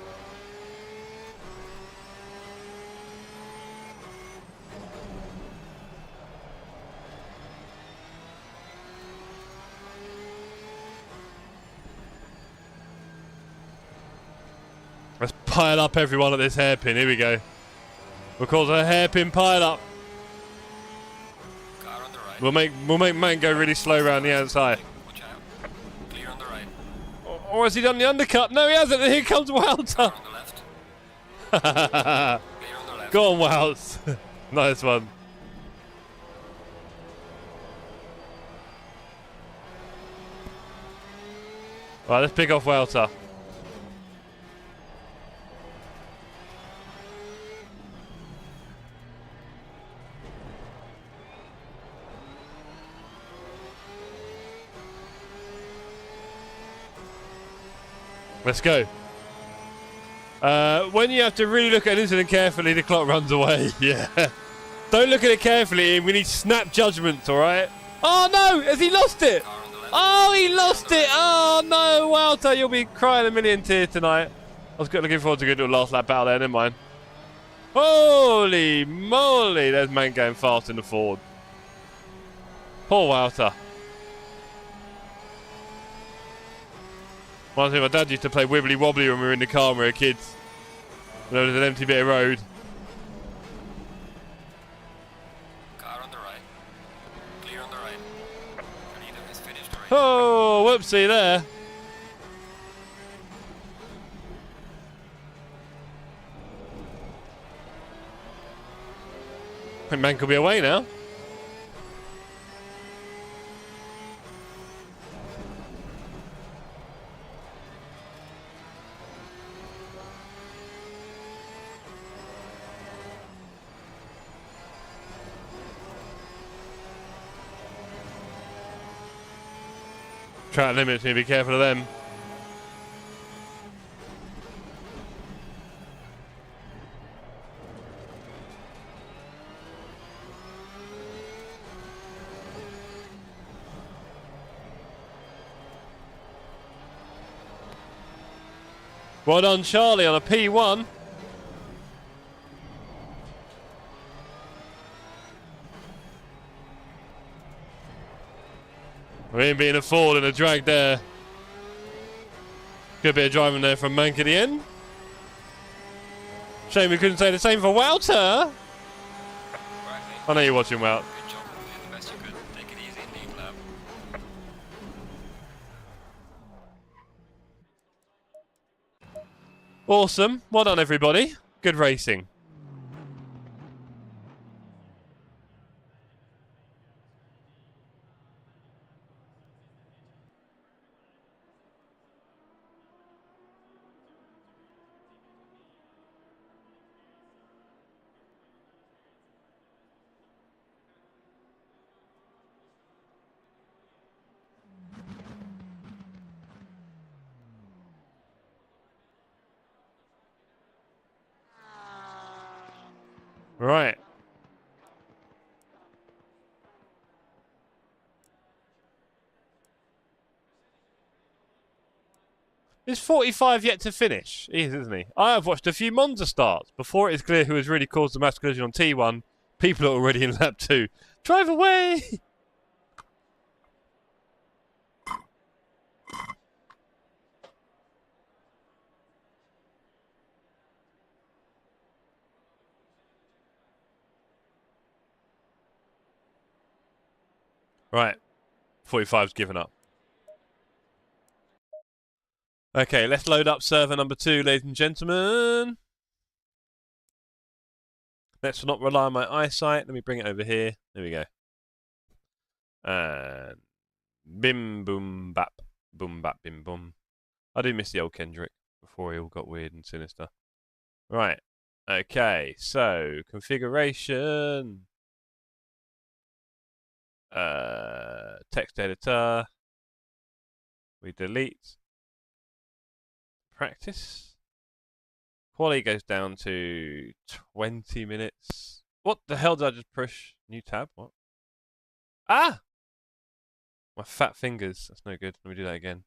Let's pile up everyone at this hairpin. Here we go. We'll cause a hairpin pile up. Car on the right. We'll make Mank go really slow around the outside. Watch out. Clear on the right. Or has he done the undercut? No, he hasn't. Here comes Welter. Car on the left. Clear on the left. Go on, Welts. Nice one. Right, let's pick off Welter. Let's go. When you have to really look at an incident carefully, the clock runs away. Yeah. Don't look at it carefully. We need snap judgments, all right? Oh, no. Has he lost it? Oh, he lost it. Oh, no. Walter, you'll be crying a million tears tonight. I was looking forward to a good last lap battle there. Never mind. Holy moly. There's man going fast in the Ford. Poor Walter. Reminds me, my dad used to play wibbly wobbly when we were in the car when we were kids. When there was an empty bit of road. Car on the right. Clear on the right. The leader has finished the race. Oh, whoopsie there. I think man could be away now. Track limits, need to be careful of them. Well done, Charlie, on a P1. We ain't being a Ford and a drag there. Good bit of driving there from Mank at the end. Shame we couldn't say the same for Walter. Right, I know you're watching, Wout. good job. You did the best you could. Take it easy in the lap. Awesome. Well done, everybody. Good racing. Right. Is 45 yet to finish? He is, isn't he? I have watched a few Monza starts. Before it is clear who has really caused the mass collision on T1, people are already in lap 2. Drive away! Right. 45's given up. Okay, let's load up server number 2, ladies and gentlemen. Let's not rely on my eyesight. Let me bring it over here. There we go. And bim, boom, bap. Boom, bap, bim, boom. I do miss the old Kendrick before he all got weird and sinister. Right. Okay, so configuration. Text editor. We delete. Practice. Quality goes down to 20 minutes. What the hell did I just push? New tab? What? Ah! My fat fingers. That's no good. Let me do that again.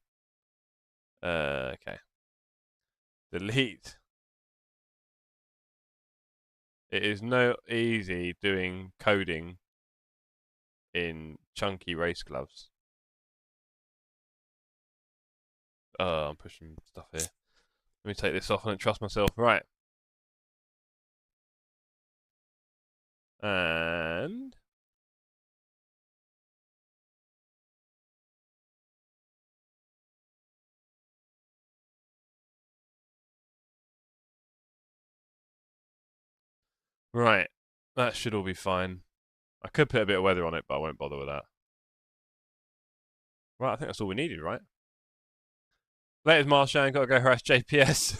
Okay. Delete. It is no easy doing coding in chunky race gloves. Oh, I'm pushing stuff here. Let me take this off. I don't trust myself. Right. And right. That should all be fine. I could put a bit of weather on it, but I won't bother with that. Right, I think that's all we needed, right? Latest Marshan, gotta go harass JPS.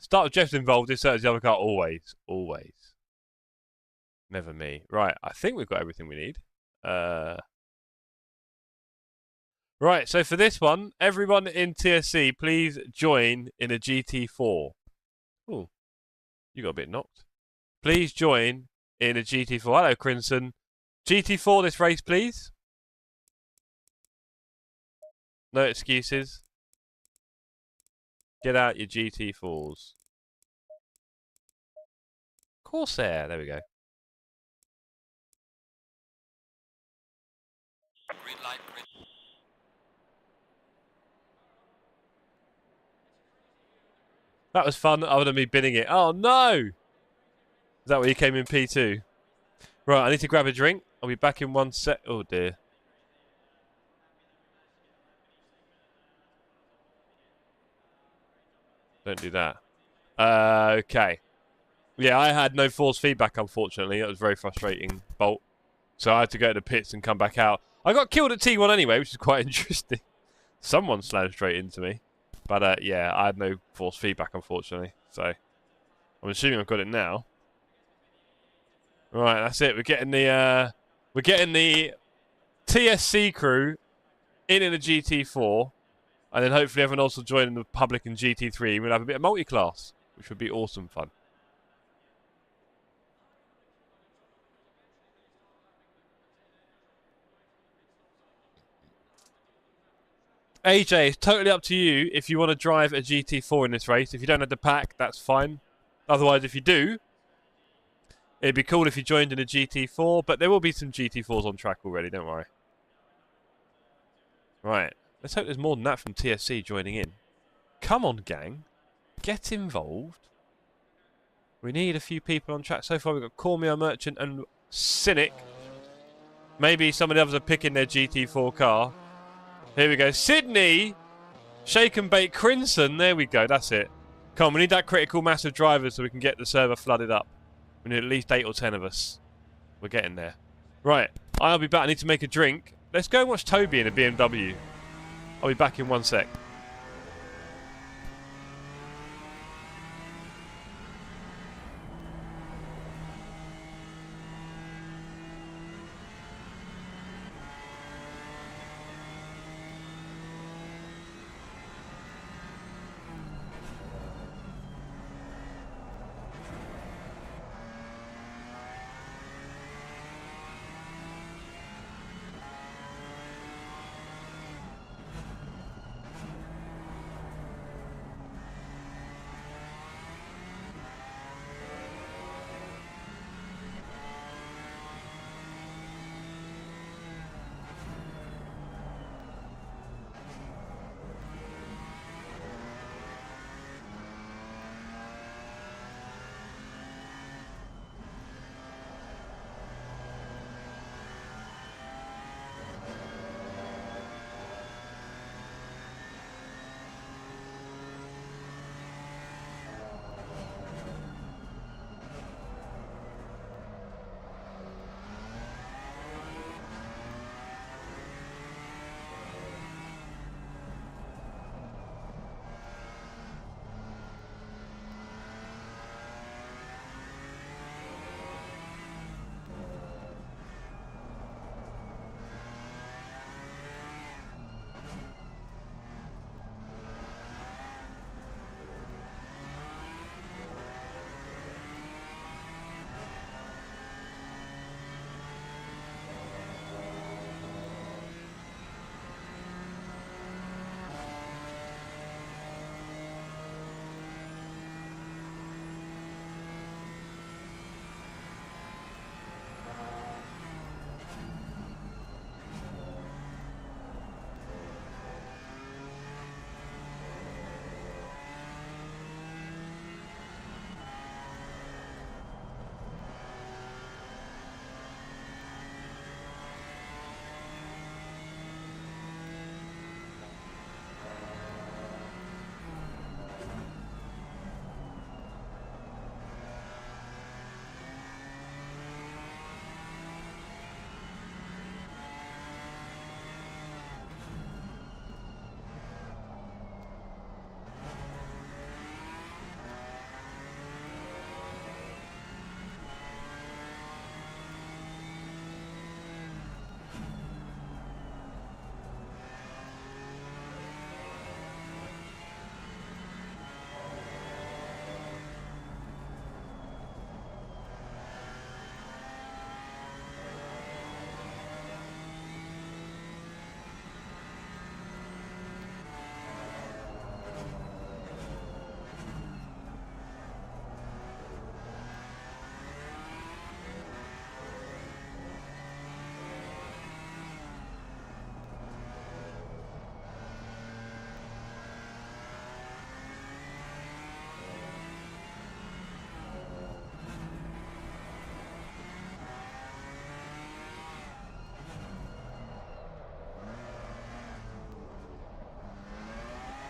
Start with Jeff's involved, insert the other car, always. Always. Never me. Right, I think we've got everything we need. Right, so for this one, everyone in TSC, please join in a GT4. Oh, you got a bit knocked. Please join in a GT4. Hello, Crimson. GT4 this race, please. No excuses. Get out your GT4s. Corsair, there we go. Green light, green. That was fun other than me binning it. Oh no! Is that where you came in P2? Right, I need to grab a drink. I'll be back in 1 sec. Oh dear. Don't do that. Okay. Yeah, I had no force feedback, unfortunately. That was very frustrating, Bolt. So I had to go to the pits and come back out. I got killed at T1 anyway, which is quite interesting. Someone slammed straight into me. But yeah, I had no force feedback, unfortunately. So I'm assuming I've got it now. Right, that's it. We're getting the TSC crew in a GT4, and then hopefully everyone else will join in the public in GT3. We'll have a bit of multi-class, which would be awesome fun. AJ, it's totally up to you if you want to drive a GT4 in this race. If you don't have the pack, that's fine. Otherwise, if you do, it'd be cool if you joined in a GT4, but there will be some GT4s on track already, don't worry. Right, let's hope there's more than that from TSC joining in. Come on, gang. Get involved. We need a few people on track. So far, we've got Cormier, Merchant, and Cynic. Maybe some of the others are picking their GT4 car. Here we go. Sydney! Shake and bake Crimson. There we go. That's it. Come on, we need that critical mass of drivers so we can get the server flooded up. We need at least 8 or 10 of us. We're getting there. Right. I'll be back. I need to make a drink. Let's go and watch Toby in a BMW. I'll be back in 1 sec.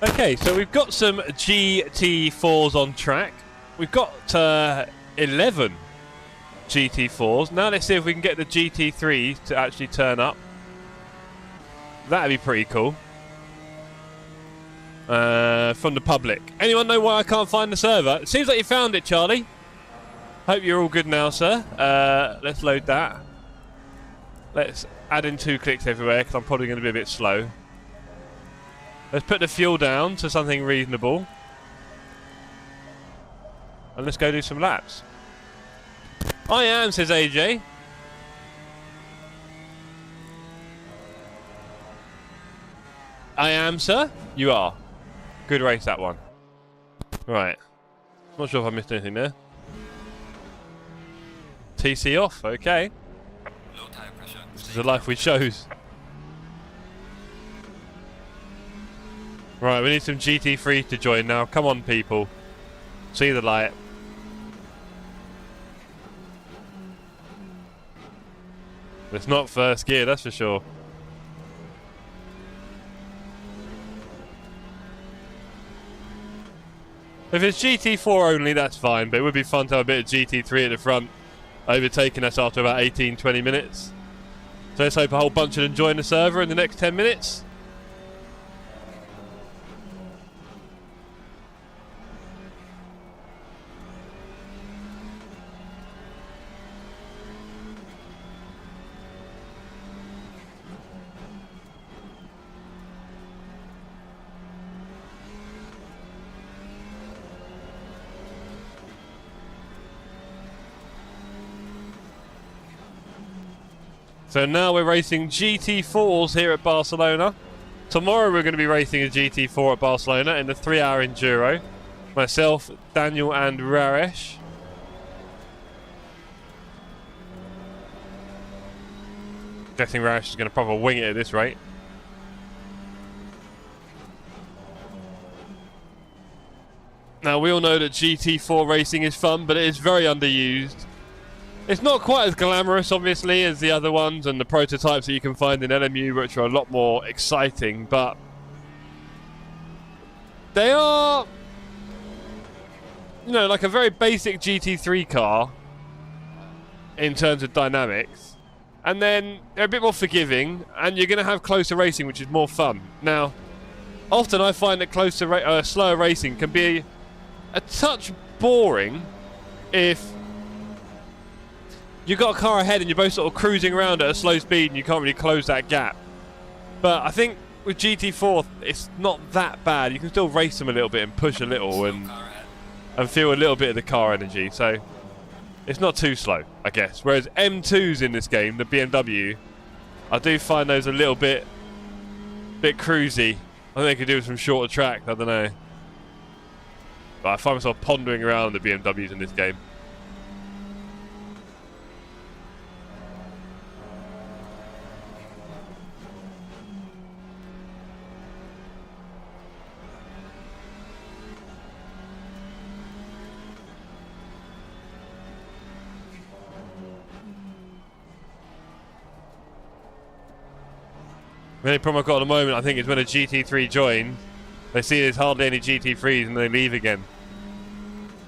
Okay, so we've got some GT4s on track. We've got 11 GT4s. Now let's see if we can get the GT3 to actually turn up. That'd be pretty cool. From the public. Anyone know why I can't find the server? It seems like you found it, Charlie. Hope you're all good now, sir. Let's load that. Let's add in 2 clicks everywhere because I'm probably going to be a bit slow. Let's put the fuel down to something reasonable. And let's go do some laps. I am, says AJ. I am, sir. You are. Good race, that one. Right. Not sure if I missed anything there. TC off, okay. Low tire pressure. This is the life we chose. Right, we need some GT3 to join now. Come on, people. See the light. It's not first gear, that's for sure. If it's GT4 only, that's fine, but it would be fun to have a bit of GT3 at the front, overtaking us after about 18-20 minutes. So let's hope a whole bunch of them join the server in the next 10 minutes. So now we're racing GT4s here at Barcelona. Tomorrow we're going to be racing a GT4 at Barcelona in the 3-hour enduro. Myself, Daniel and Raresh. Guessing Raresh is going to probably wing it at this rate. Now we all know that GT4 racing is fun, but it is very underused. It's not quite as glamorous, obviously, as the other ones and the prototypes that you can find in LMU, which are a lot more exciting, but they are, you know, like a very basic GT3 car in terms of dynamics, and then they're a bit more forgiving, and you're going to have closer racing, which is more fun. Now, often I find that slower racing can be a touch boring if you've got a car ahead and you're both sort of cruising around at a slow speed and you can't really close that gap. But I think with GT4, it's not that bad. You can still race them a little bit and push a little and feel a little bit of the car energy. So it's not too slow, I guess. Whereas M2s in this game, the BMW, I do find those a little bit cruisy. I think they could do with some shorter track, I don't know. But I find myself pondering around the BMWs in this game. The only problem I've got at the moment, I think, is when a GT3 joins, they see there's hardly any GT3s and they leave again.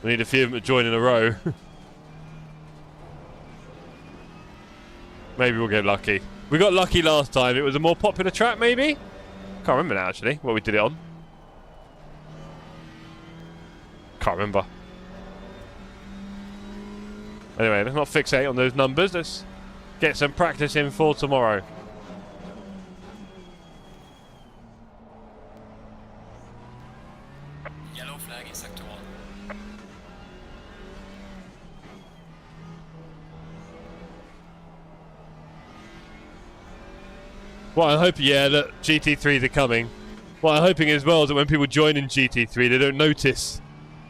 We need a few of them to join in a row. Maybe we'll get lucky. We got lucky last time. It was a more popular track, maybe? Can't remember now, actually, what we did it on. Can't remember. Anyway, let's not fixate on those numbers. Let's get some practice in for tomorrow. Yellow flag in sector 1. What I'm hoping, yeah, look, GT3s are coming. What I'm hoping as well is that when people join in GT3, they don't notice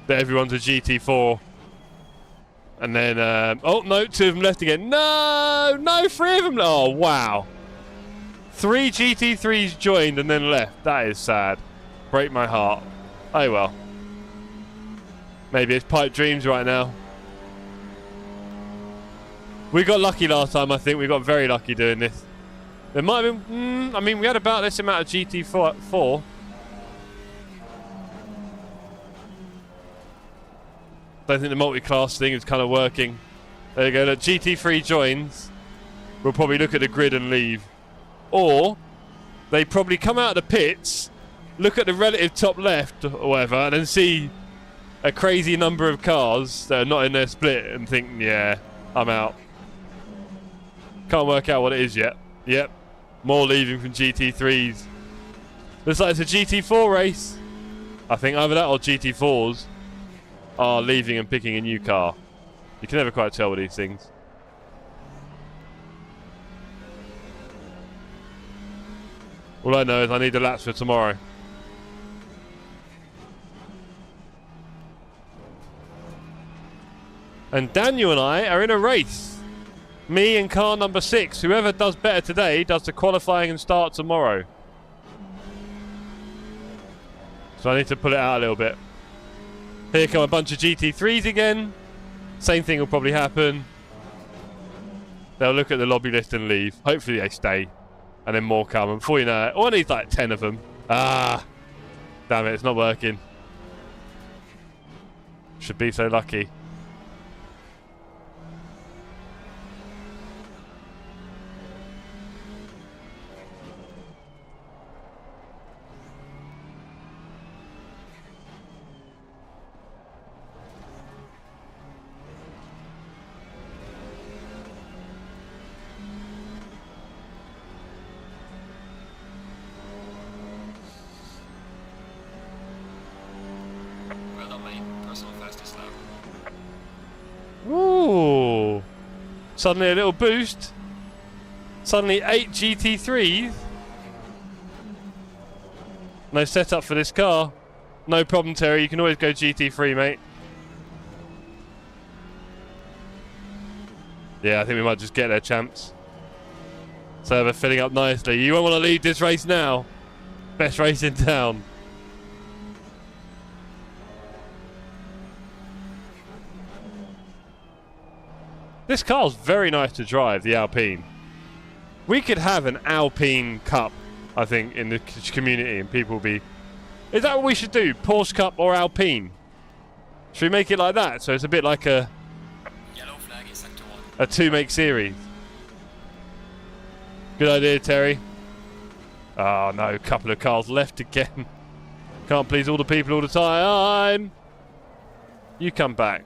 that everyone's a GT4. And then, oh no, 2 of them left again. No, 3 of them. Oh, wow. 3 GT3s joined and then left. That is sad. Break my heart. Oh well. Maybe it's pipe dreams right now. We got lucky last time, I think. We got very lucky doing this. There might have been, I mean, we had about this amount of GT4. Don't think the multi-class thing is kind of working. There you go. Look, GT3 joins. We'll probably look at the grid and leave. Or they probably come out of the pits, look at the relative top left or whatever, and then see a crazy number of cars that are not in their split and think, yeah, I'm out. Can't work out what it is yet. Yep. More leaving from GT3s. Looks like it's a GT4 race. I think either that or GT4s are leaving and picking a new car. You can never quite tell with these things. All I know is I need the laps for tomorrow. And Daniel and I are in a race. Me and car number 6. Whoever does better today does the qualifying and start tomorrow. So I need to pull it out a little bit. Here come a bunch of GT3s again. Same thing will probably happen. They'll look at the lobby list and leave. Hopefully they stay. And then more come. And before you know it, I need like 10 of them. Ah, damn it, it's not working. Should be so lucky. Ooh. Suddenly a little boost. Suddenly 8 GT3s. No setup for this car. No problem, Terry. You can always go GT3, mate. Yeah, I think we might just get there, champs. So they're filling up nicely. You won't want to lead this race now. Best race in town. This car's very nice to drive, the Alpine. We could have an Alpine Cup, I think, in the community, and people will be... Is that what we should do? Porsche Cup or Alpine? Should we make it like that? So it's a bit like a... Yellow flag is sector 1. A two-make series. Good idea, Terry. Oh, no. Couple of cars left again. Can't please all the people all the time. You come back.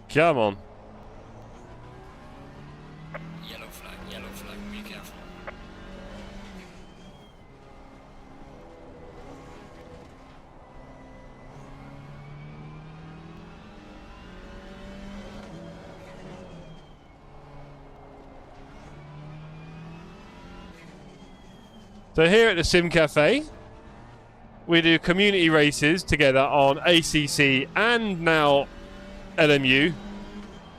Come on. Yellow flag, be careful. So here at the Sim Cafe, we do community races together on ACC and now LMU,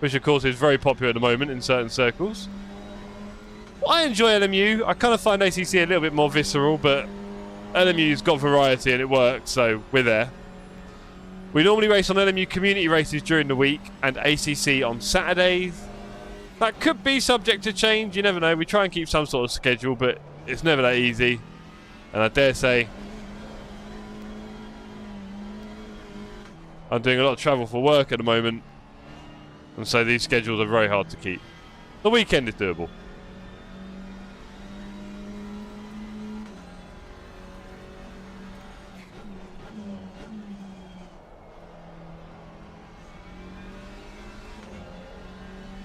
which of course is very popular at the moment in certain circles. I enjoy LMU. I kind of find ACC a little bit more visceral, but LMU's got variety and it works, so we're there. We normally race on LMU community races during the week and ACC on Saturdays. That could be subject to change, you never know. We try and keep some sort of schedule, but it's never that easy. And I dare say I'm doing a lot of travel for work at the moment, and so these schedules are very hard to keep. The weekend is doable.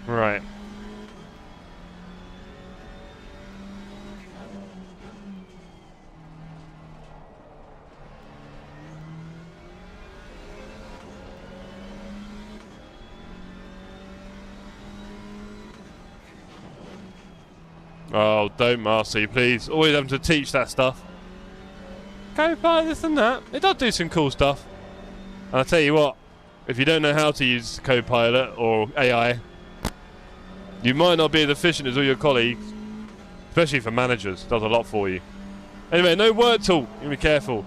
Right. Oh, don't, Marcy, please. Always having to teach that stuff. Copilot, this and that. It does do some cool stuff. And I tell you what, if you don't know how to use Copilot or AI, you might not be as efficient as all your colleagues, especially for managers. It does a lot for you. Anyway, no word talk. You be careful.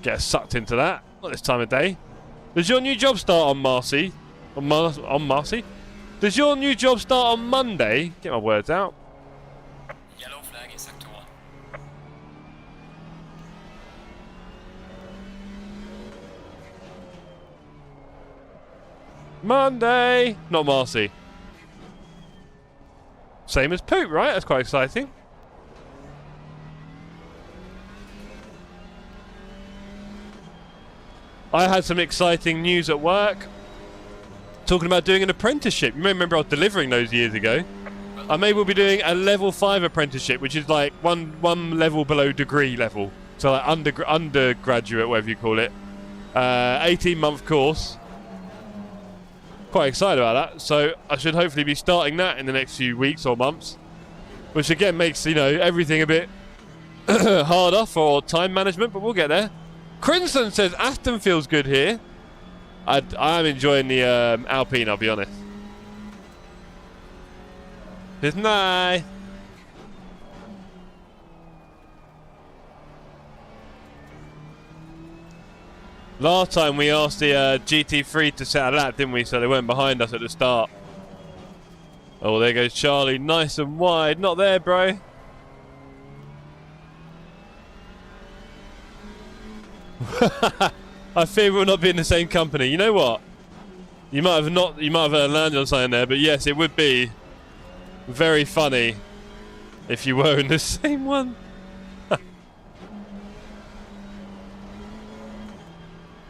Get us sucked into that. Not this time of day. Does your new job start on Marcy? On Marcy? Does your new job start on Monday? Get my words out. Yellow flag in sector 1. Monday! Not Marcy. Same as Poop, right? That's quite exciting. I had some exciting news at work. Talking about doing an apprenticeship. You may remember I was delivering those years ago. I may well be doing a level 5 apprenticeship, which is like one level below degree level. So like undergraduate, whatever you call it. 18-month course. Quite excited about that. So I should hopefully be starting that in the next few weeks or months. Which again makes, you know, everything a bit harder for time management, but we'll get there. Crimson says Aston feels good here. I am enjoying the Alpine, I'll be honest. It's nice. Last time we asked the GT3 to set a lap, didn't we? So they weren't behind us at the start. Oh, there goes Charlie. Nice and wide. Not there, bro. I fear we'll not be in the same company. You know what? You might have landed on something there, but yes, it would be very funny if you were in the same one.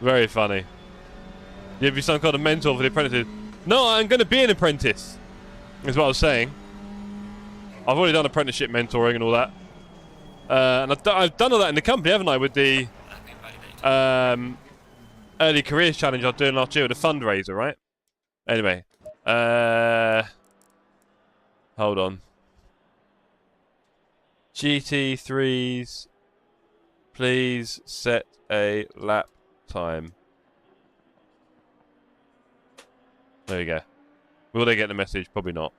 Very funny. You'd be some kind of mentor for the apprentices. No, I'm going to be an apprentice, is what I was saying. I've already done apprenticeship mentoring and all that. And I've done all that in the company, haven't I, with the early careers challenge I was doing last year with a fundraiser, right? Anyway. Hold on. GT3s, please set a lap time. There you go. Will they get the message? Probably not.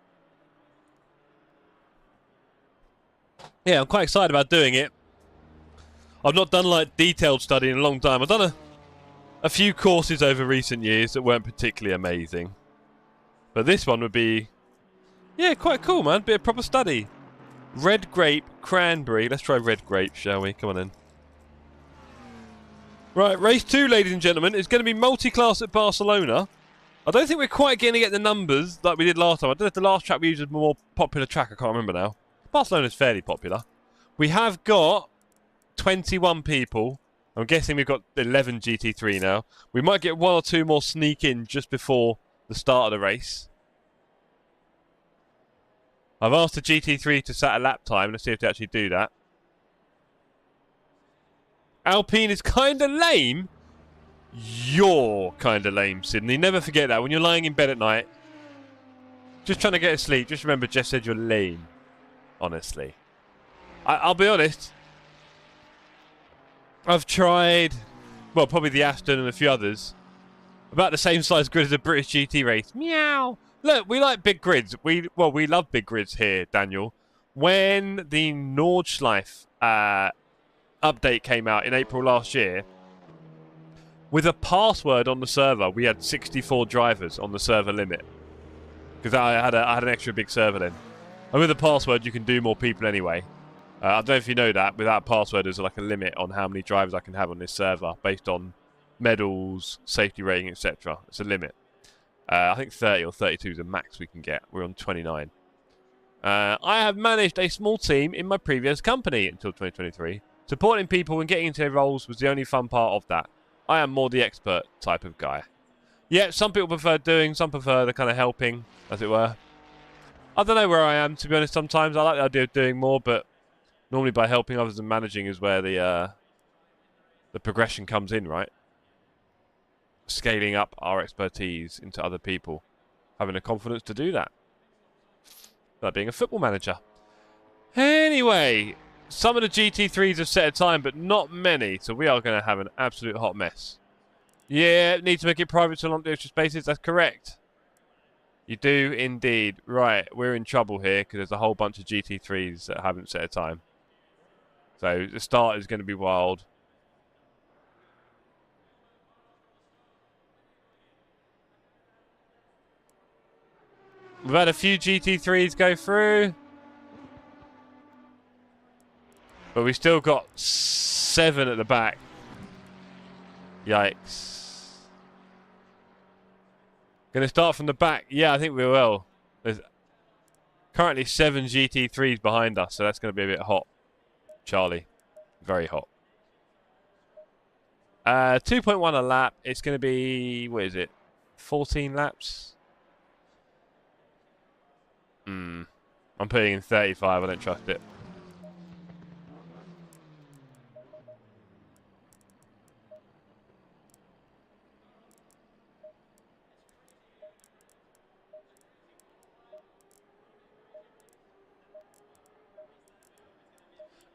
Yeah, I'm quite excited about doing it. I've not done like detailed study in a long time. I've done a few courses over recent years that weren't particularly amazing. But this one would be, yeah, quite cool, man. Bit of proper study. Red grape, cranberry. Let's try red grape, shall we? Come on in. Right, race 2, ladies and gentlemen, is going to be multi-class at Barcelona. I don't think we're quite going to get the numbers like we did last time. I don't know if the last track we used was a more popular track. I can't remember now. Barcelona's fairly popular. We have got 21 people. I'm guessing we've got 11 GT3 now. We might get 1 or 2 more sneak in just before the start of the race. I've asked the GT3 to set a lap time. Let's see if they actually do that. Alpine is kind of lame. You're kind of lame, Sydney. Never forget that. When you're lying in bed at night, just trying to get to sleep, just remember Jess said you're lame. Honestly. I'll be honest. I've tried, well, probably the Aston and a few others. About the same size grid as a British GT race. Meow. Look, we like big grids. We love big grids here, Daniel. When the Nordschleife update came out in April last year, with a password on the server, we had 64 drivers on the server limit. Because I had an extra big server then. And with a password, you can do more people anyway. I don't know if you know that. Without a password, there's like a limit on how many drivers I can have on this server based on medals, safety rating, etc. It's a limit. I think 30 or 32 is the max we can get. We're on 29. I have managed a small team in my previous company until 2023. Supporting people and getting into their roles was the only fun part of that. I am more the expert type of guy. Yeah, some people prefer doing, some prefer the kind of helping, as it were. I don't know where I am, to be honest, sometimes. I like the idea of doing more, but normally by helping others and managing is where the progression comes in, right? Scaling up our expertise into other people. Having the confidence to do that. Like being a football manager. Anyway, some of the GT3s have set a time, but not many, so we are going to have an absolute hot mess. Yeah, need to make it private to unlock the extra spaces, that's correct. You do indeed. Right, we're in trouble here, because there's a whole bunch of GT3s that haven't set a time. So the start is going to be wild. We've had a few GT3s go through. But we still got 7 at the back. Yikes. Gonna start from the back? Yeah, I think we will. There's currently 7 GT3s behind us, so that's going to be a bit hot. Charlie. Very hot. 2.1 a lap. It's going to be, what is it? 14 laps? I'm putting in 35. I don't trust it.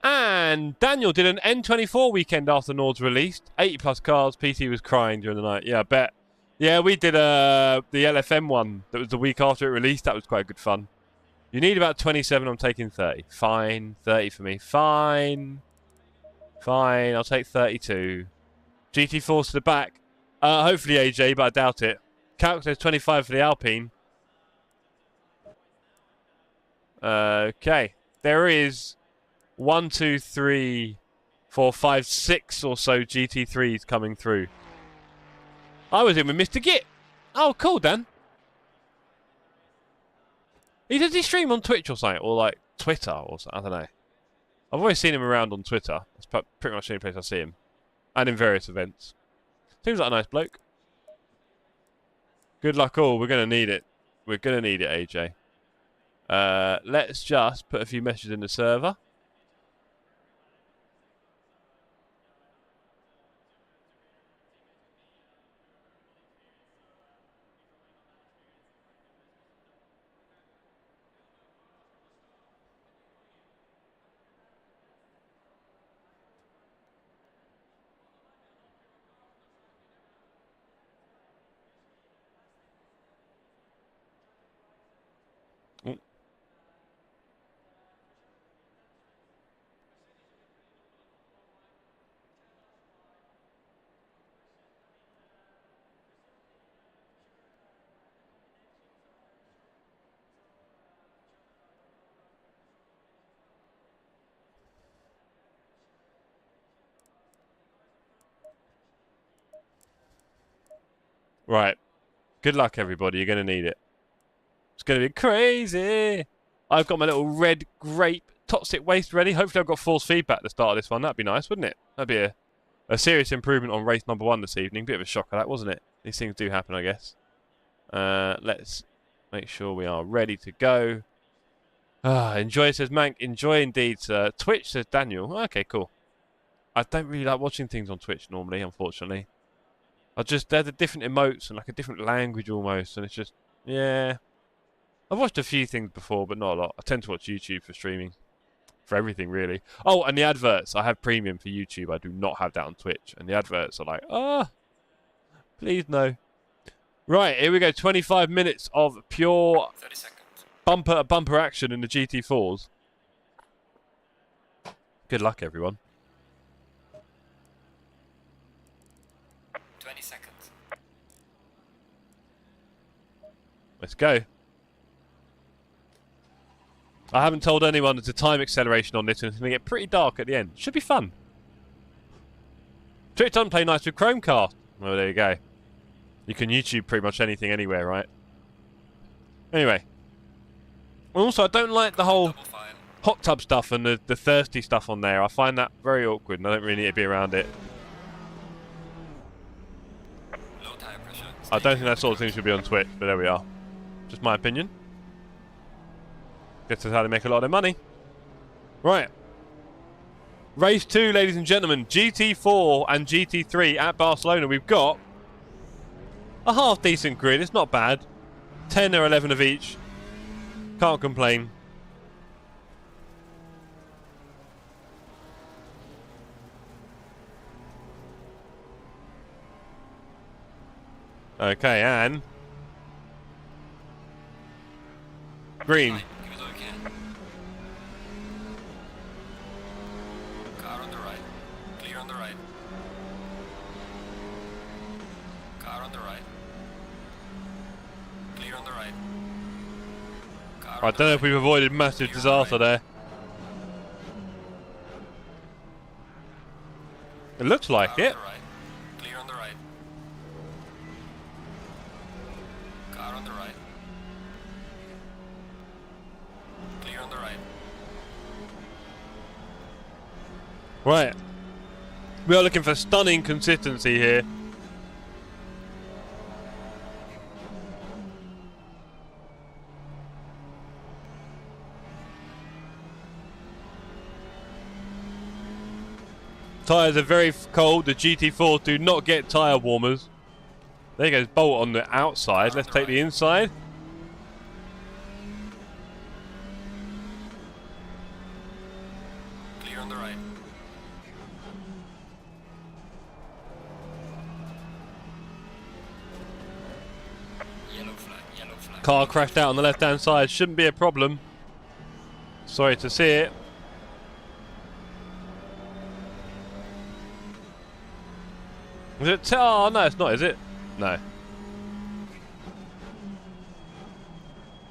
And Daniel did an N24 weekend after Nord's released. 80 plus cars. PT was crying during the night. Yeah, I bet. Yeah, we did the LFM one that was the week after it released. That was quite good fun. You need about 27. I'm taking 30. Fine. 30 for me. Fine. Fine. I'll take 32. GT4 to the back. Hopefully AJ, but I doubt it. Calculator 25 for the Alpine. Okay. There is 1, 2, 3, 4, 5, 6 or so GT3s coming through. I was in with Mr. Git. Oh, cool, Dan. Does he stream on Twitch or something? Or like Twitter or something? I don't know. I've always seen him around on Twitter. That's pretty much the only place I see him. And in various events. Seems like a nice bloke. Good luck all. We're going to need it. We're going to need it, AJ. Let's just put a few messages in the server. Right. Good luck, everybody. You're going to need it. It's going to be crazy. I've got my little red grape toxic waste ready. Hopefully I've got force feedback at the start of this one. That'd be nice, wouldn't it? That'd be a serious improvement on race number 1 this evening. Bit of a shocker, that, wasn't it? These things do happen, I guess. Let's make sure we are ready to go. Enjoy, says Mank. Enjoy indeed, sir. Twitch, says Daniel. Okay, cool. I don't really like watching things on Twitch normally, unfortunately. They're the different emotes and like a different language almost, and it's just, yeah. I've watched a few things before, but not a lot. I tend to watch YouTube for streaming. For everything, really. Oh, and the adverts. I have premium for YouTube. I do not have that on Twitch. And the adverts are like, please no. Right, here we go. 25 minutes of pure 30 seconds. bumper action in the GT4s. Good luck, everyone. 20 seconds. Let's go. I haven't told anyone there's a time acceleration on this, and it's going to get pretty dark at the end. Should be fun. Twitch doesn't play nice with Chromecast. Well, there you go. You can YouTube pretty much anything anywhere, right? Anyway. Also, I don't like the whole hot tub stuff and the thirsty stuff on there. I find that very awkward, and I don't really need to be around it. Low tire pressure. I don't think that sort of thing should be on Twitch, but there we are. Just my opinion. Guess that's how they make a lot of their money. Right. Race 2, ladies and gentlemen. GT4 and GT3 at Barcelona. We've got a half-decent grid. It's not bad. 10 or 11 of each. Can't complain. Okay, and green. Fine. Give it all you can. Car on the right. Clear on the right. Car on the right. Clear on the right. I don't know if we've avoided massive disaster there. It looks like it. Clear on the right. Car on the right. Clear on the right. Right. We are looking for stunning consistency here. Tyres are very cold. The GT4s do not get tyre warmers. There goes Bolt on the outside. Let's take the inside. Clear on the right. Yellow flag, yellow flag. Car crashed out on the left-hand side. Shouldn't be a problem. Sorry to see it. Is it? Oh, no, it's not, is it? No.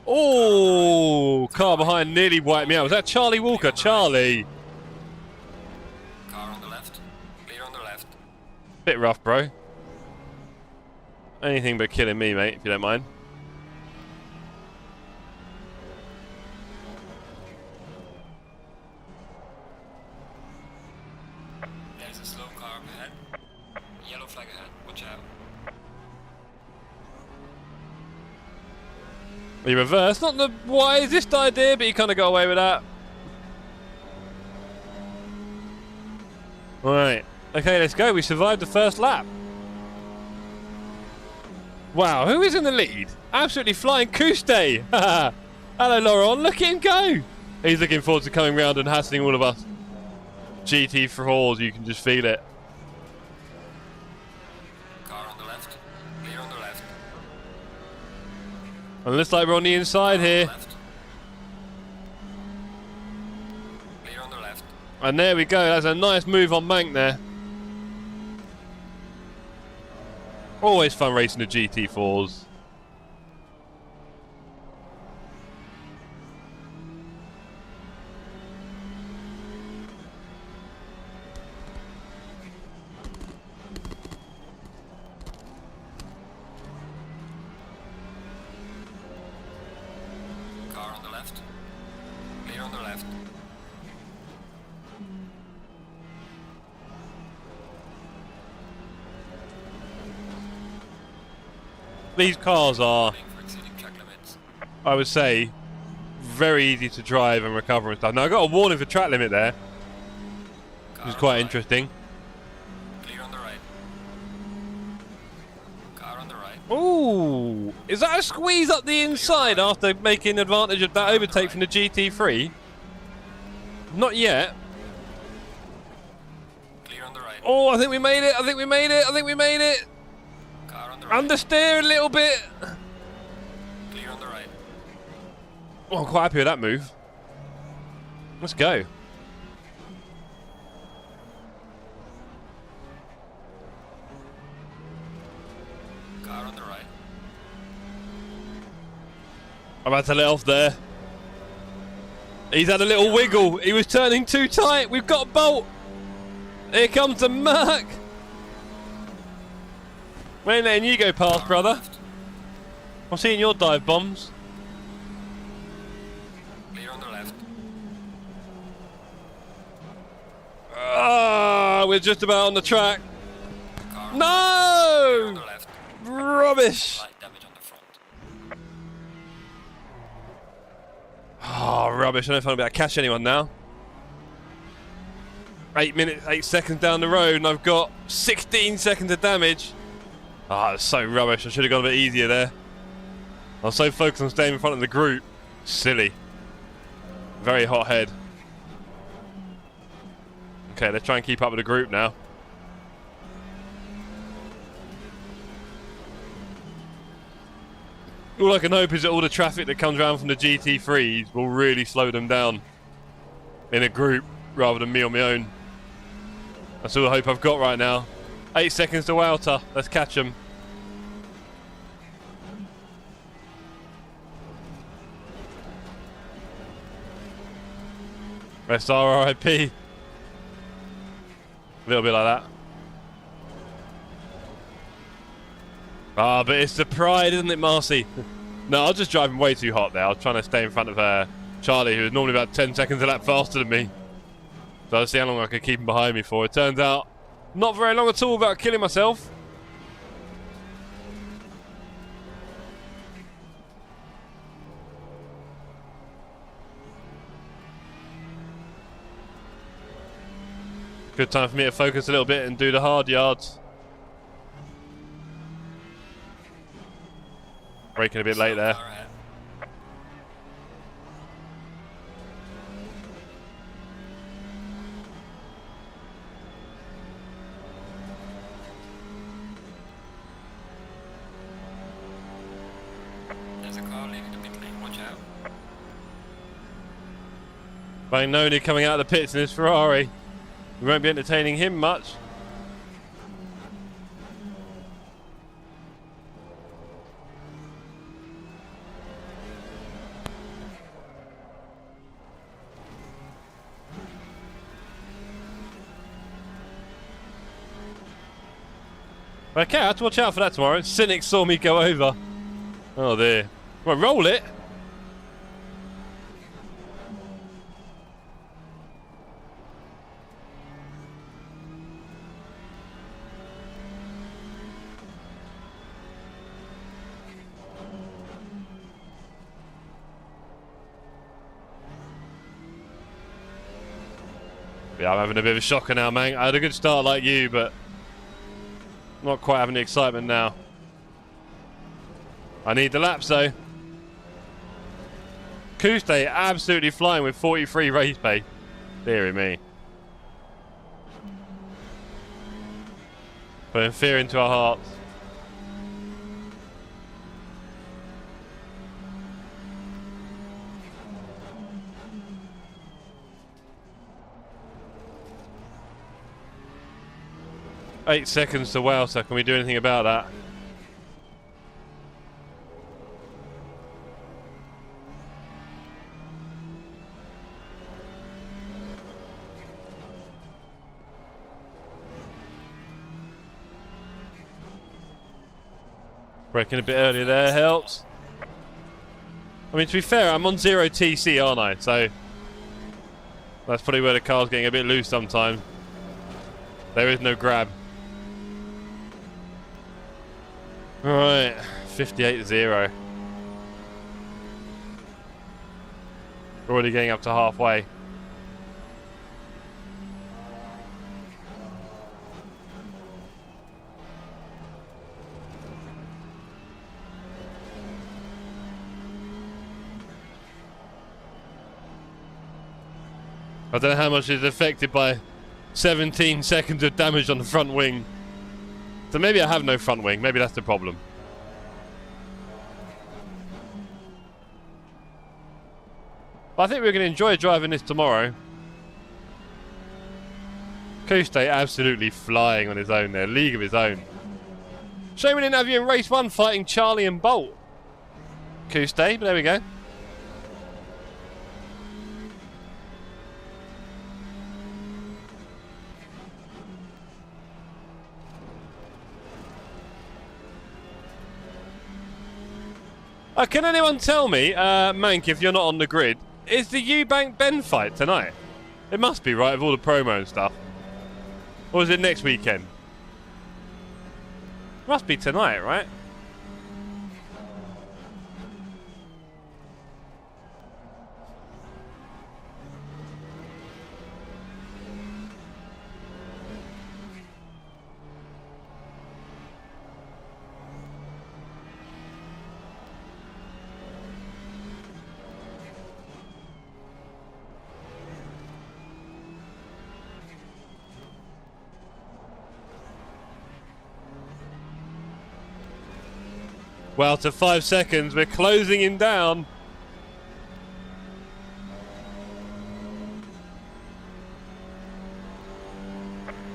Oh, car behind nearly wiped me out. Was that Charlie Walker? Charlie. Car on the left. Clear on the left. Bit rough, bro. Anything but killing me, mate, if you don't mind. There's a slow car up ahead. Yellow flag ahead. Watch out. He reversed. Not the wisest idea, but he kind of got away with that. Right. Okay, let's go. We survived the first lap. Wow, who is in the lead? Absolutely flying Couste. Hello, Laurent. Look at him go. He's looking forward to coming round and hassling all of us. GT4s, you can just feel it. Car on the left. Clear on the left. And looks like we're on the inside here. Left. Clear on the left. And there we go. That's a nice move on Mank there. Always fun racing the GT4s. Car on the left. Clear on the left. These cars are, For exceeding track limits. I would say, very easy to drive and recover and stuff. Now, I got a warning for track limit there, which is quite interesting. Clear on the right. Car on the right. Ooh, is that a squeeze up the inside after making advantage of that overtake from the GT3? Not yet. Clear on the right. Oh, I think we made it. I think we made it. I think we made it. Car on the right. Understeer a little bit. Clear on the right. Oh, I'm quite happy with that move. Let's go. Car on the right. I'm about to let off there. He's had a little wiggle. He was turning too tight. We've got a Bolt. Here comes the Merc. We ain't letting you go past, brother. I'm seeing your dive bombs. Clear on the left. Ah, we're just about on the track. Car on No! the left. Rubbish. Slight damage on the front. Oh, rubbish. I don't know if I'm about to catch anyone now. 8 minutes, 8 seconds down the road, and I've got 16 seconds of damage. Ah, that's so rubbish. I should have gone a bit easier there. I was so focused on staying in front of the group. Silly. Very hot head. Okay, let's try and keep up with the group now. All I can hope is that all the traffic that comes around from the GT3s will really slow them down in a group rather than me on my own. That's all the hope I've got right now. 8 seconds to Wouter. Let's catch him. SRIP. A little bit like that. Ah, but it's the pride, isn't it, Marcy? No, I was just driving way too hot there. I was trying to stay in front of Charlie, who was normally about 10 seconds a lap faster than me. So I'll see how long I could keep him behind me for. It turns out, not very long at all without killing myself. Good time for me to focus a little bit and do the hard yards. Braking a bit late there. There's a car leaving the pit lane, watch out. Magnoni coming out of the pits in his Ferrari. We won't be entertaining him much. Okay, I have to watch out for that tomorrow. Cynic saw me go over. Oh dear. Well, roll it. Yeah, I'm having a bit of a shocker now, man. I had a good start like you, but not quite having the excitement now. I need the laps though. Kuste absolutely flying with 43 race pace. Deary me. Putting fear into our hearts. Eight seconds to wow, so can we do anything about that? Braking a bit earlier there helps. I mean, to be fair, I'm on 0 TC, aren't I? So that's probably where the car's getting a bit loose sometimes. There is no grab. Alright, 58-0. We're already getting up to halfway. I don't know how much is affected by 17 seconds of damage on the front wing. So maybe I have no front wing. Maybe that's the problem. But I think we're going to enjoy driving this tomorrow. Kuste absolutely flying on his own there. League of his own. Shame we didn't have you in race 1 fighting Charlie and Bolt. Kuste, but there we go. Can anyone tell me, Mank, if you're not on the grid, is the Eubank Ben fight tonight? It must be, right, with all the promo and stuff. Or is it next weekend? Must be tonight, right? Well, to 5 seconds, we're closing him down.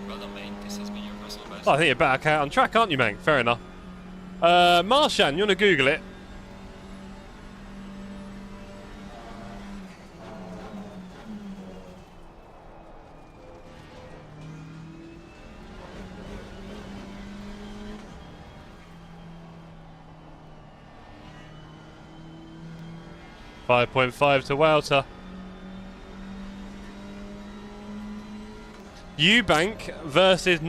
Well done, mate. This has been your personal best. Oh, I think you're back out on track, aren't you, Mank? Fair enough. Marshan, you want to Google it? 5.5 to Wouter. Eubank versus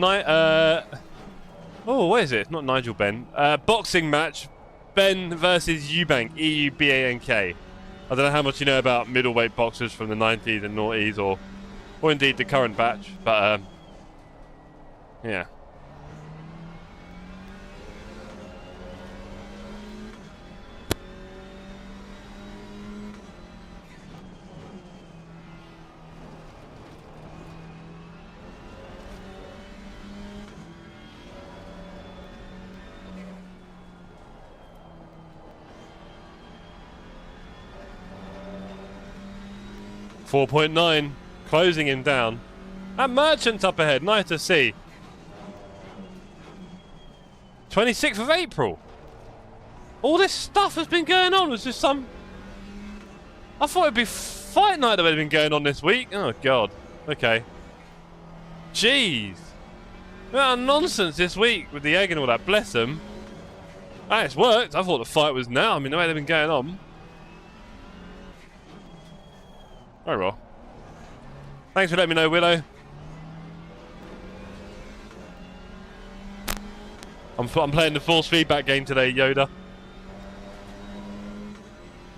oh, what is it? It's not Nigel Ben. Boxing match. Ben versus Eubank. E-U-B-A-N-K. I don't know how much you know about middleweight boxers from the 90s and noughties, or indeed the current batch, but yeah. .9, closing him down. And Merchant up ahead, nice to see. 26th of April. All this stuff has been going on. Was just some... I thought it'd be fight night that would have been going on this week. Oh, God. Okay. Jeez. What nonsense this week with the egg and all that. Bless them. Ah, it's worked. I thought the fight was now. I mean, the way they've been going on. Very well. Thanks for letting me know, Willow. I'm playing the force feedback game today, Yoda.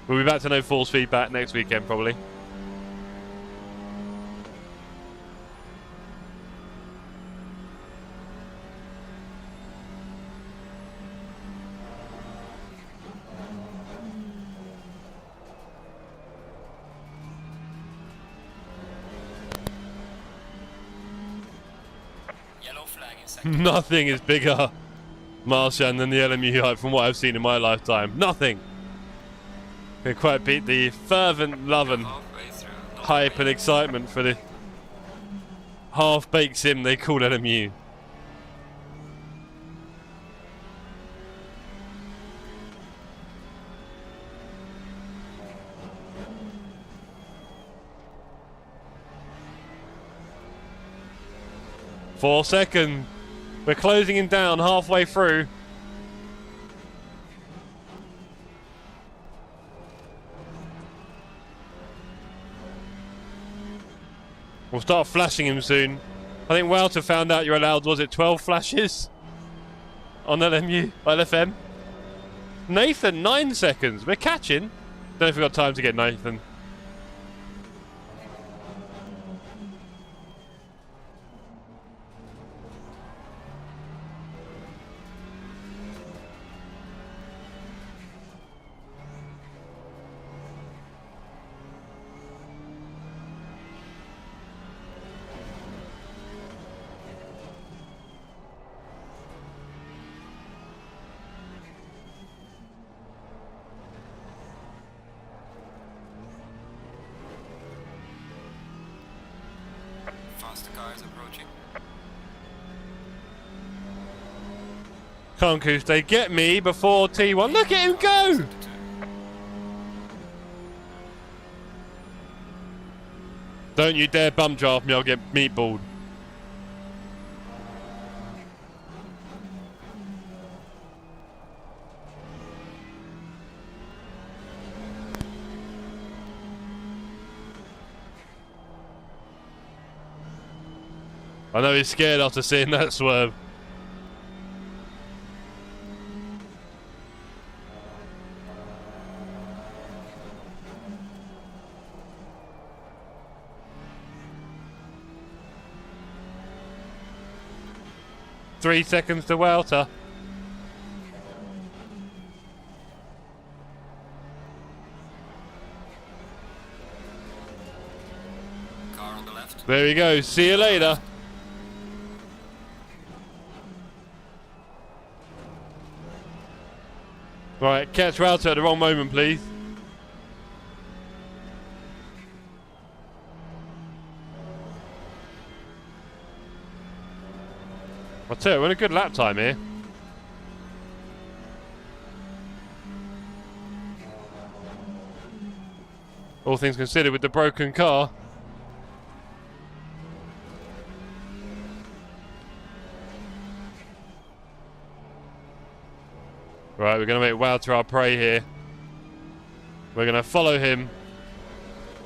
We'll be back to no force feedback next weekend, probably. Nothing is bigger, Martian, than the LMU hype from what I've seen in my lifetime. Nothing can quite beat the fervent love and hype and excitement for the half-baked sim they call LMU. Four seconds. We're closing him down halfway through. We'll start flashing him soon. I think Wouter found out you're allowed, was it 12 flashes? On LMU, LFM. Nathan, 9 seconds. We're catching. Don't know if we've got time to get Nathan. Concourse, they get me before T1. Look at him go! Don't you dare bum draft me, I'll get meatballed. I know he's scared after seeing that swerve. Three seconds to Wouter. Car on the left. There we go. See you later. Right, catch Wouter at the wrong moment, please. I'll tell you, we're in a good lap time here. All things considered with the broken car. Right, we're going to make Wouter our prey here. We're going to follow him,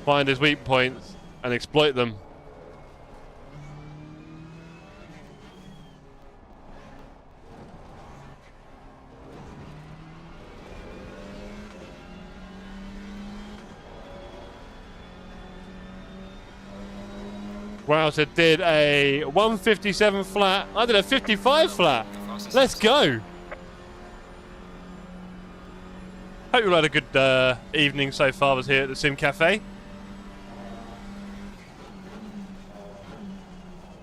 find his weak points, and exploit them. Wowzer did a 157 flat. I did a 55 flat. Let's go. Hope you had a good evening so far. I was here at the Sim Cafe.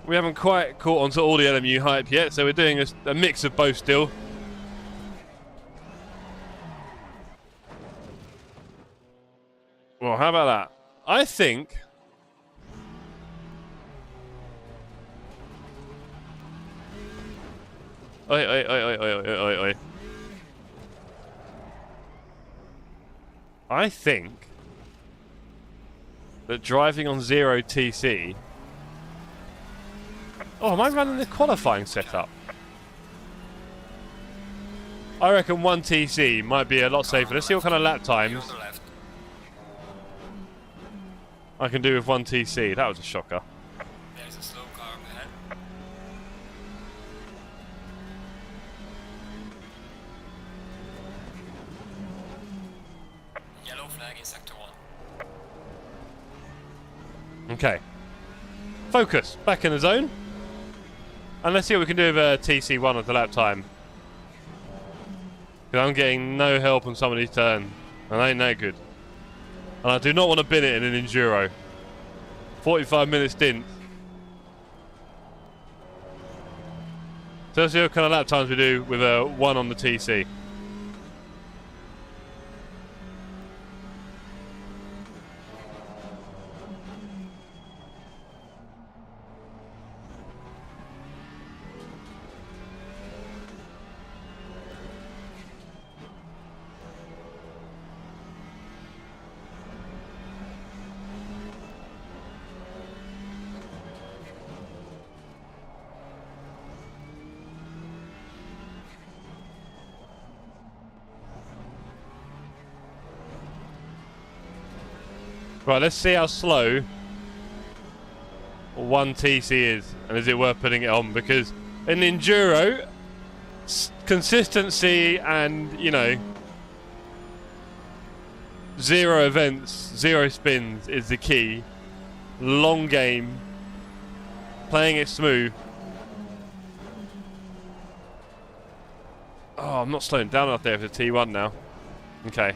We haven't quite caught on to all the LMU hype yet, so we're doing a mix of both still. Well, how about that? I think... Oi, oi, oi, oi, oi, oi, oi, oi. I think that driving on 0 TC... Oh, am I running the qualifying setup? I reckon 1 TC might be a lot safer. Let's see what kind of lap times I can do with 1 TC. That was a shocker. There's a slow car up ahead. Yellow flag in sector 1. Okay. Focus. Back in the zone. And let's see what we can do with TC1 at the lap time. Because I'm getting no help on some of these turns. And they ain't that good. And I do not want to bin it in an enduro. 45-minute stint. So let's see what kind of lap times we do with a 1 on the TC. Right, let's see how slow 1 TC is, and is it worth putting it on? Because in enduro, consistency and, you know, 0 events, 0 spins is the key. Long game, playing it smooth. Oh, I'm not slowing down out there for the T1 now. Okay.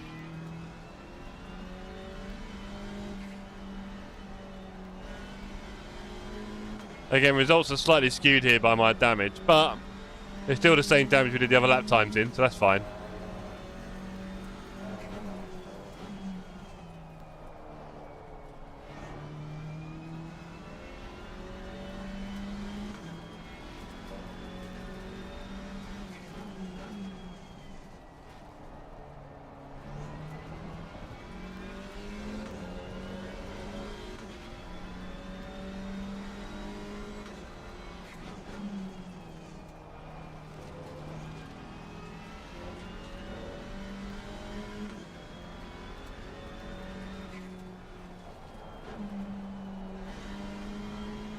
Again, results are slightly skewed here by my damage, but it's still the same damage we did the other lap times in, so that's fine.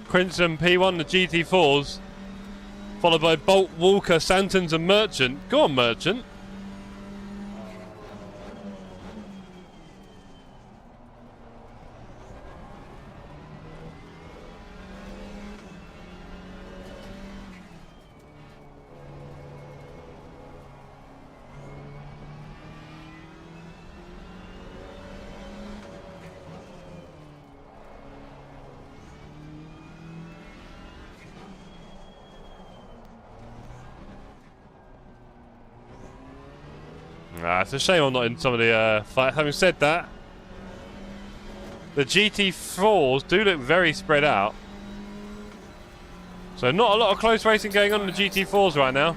Crimson P1, the GT4s, followed by Bolt, Walker, Santons and Merchant. Go on, Merchant. It's a shame I'm not in some of the fights. Having said that, the GT4s do look very spread out. So not a lot of close racing going on in the GT4s right now.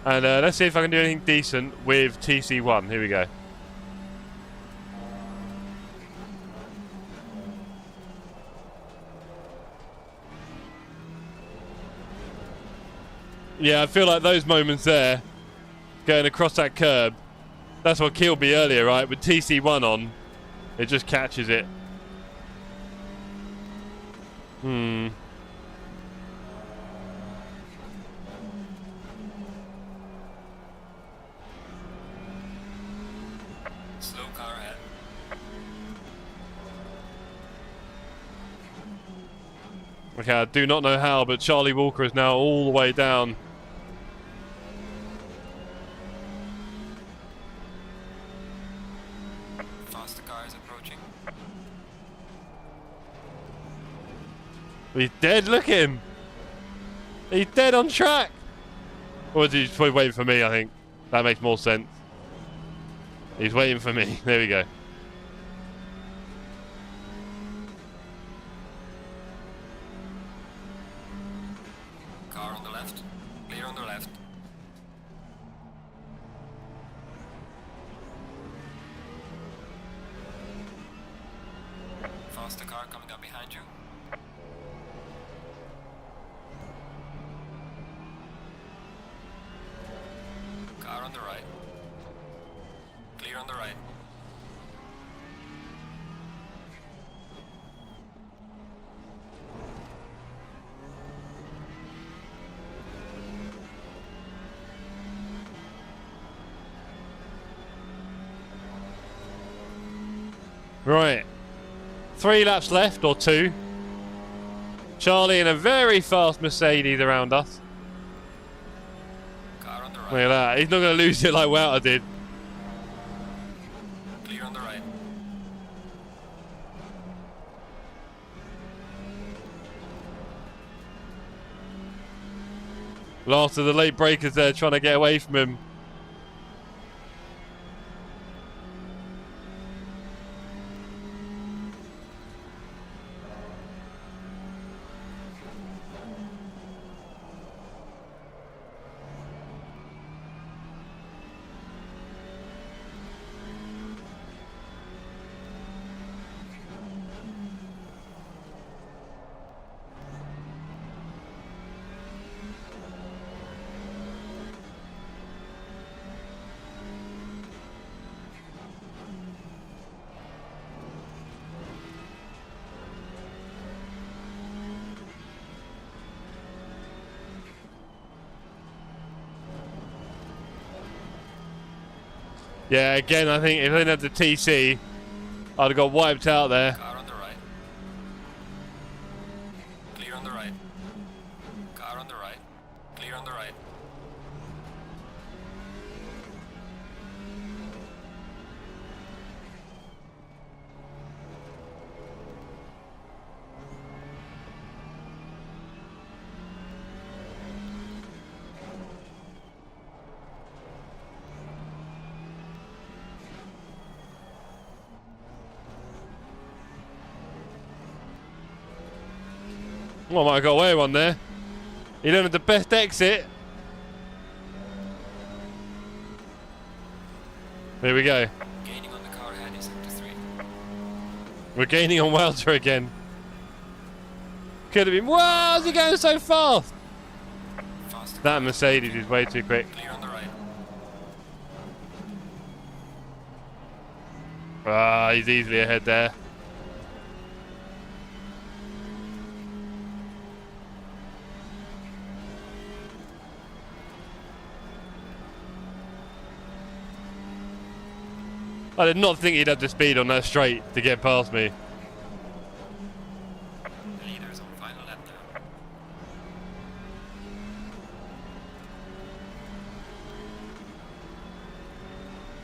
And let's see if I can do anything decent with TC1. Here we go. Yeah, I feel like those moments there, going across that curb, That's what killed me earlier, right? With TC1 on, it just catches it. Slow car ahead. Okay, I do not know how, but Charlie Walker is now all the way down. Faster car is approaching. He's dead, look at him! He's dead on track! Or is he just waiting for me, I think? That makes more sense. He's waiting for me. There we go. Car on the left. Clear on the left. Faster car coming up behind you. Car on the right. Clear on the right. Right. 3 laps left, or 2. Charlie in a very fast Mercedes around us. Car on the right. Look at that. He's not going to lose it like Wouter did. Clear on the right. Last of the late breakers there trying to get away from him. Yeah, again, I think if I didn't have the TC, I'd have got wiped out there. Car on the right. Clear on the right. Car on the right. Clear on the right. Oh, I might have got away one there. He don't have the best exit. There we go. Gaining on the car ahead is up to 3. We're gaining on Welter again. Could have been. Whoa, is he going so fast? Faster That car. Mercedes is way too quick. Clear on the right. Ah, he's easily ahead there. I did not think he'd have the speed on that straight to get past me. The leader is on final lap now.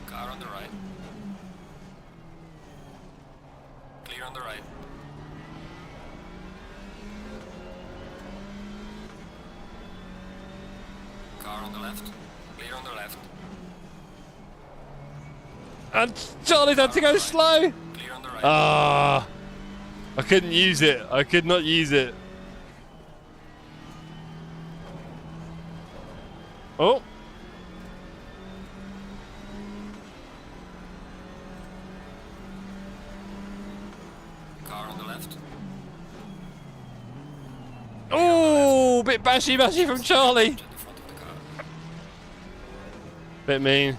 Car on the right. Clear on the right. Car on the left. Clear on the left. And Charlie's had to go slow. Clear on the right. Ah, I couldn't use it. I could not use it. Oh. Car on the left. Oh, bit bashy from Charlie. To the front of the car. Bit mean.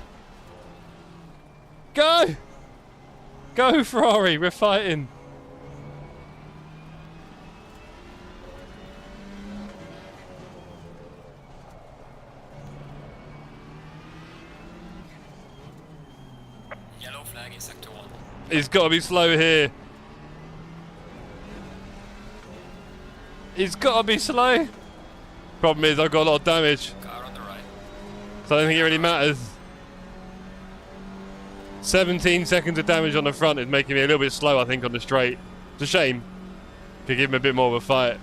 Go! Go, Ferrari, we're fighting. Yellow flag in sector 1. He's got to be slow here. He's got to be slow. Problem is, I've got a lot of damage. Car on the right. So I don't think it really matters. 17 seconds of damage on the front is making me a little bit slow, I think, on the straight. It's a shame. Could give him a bit more of a fight.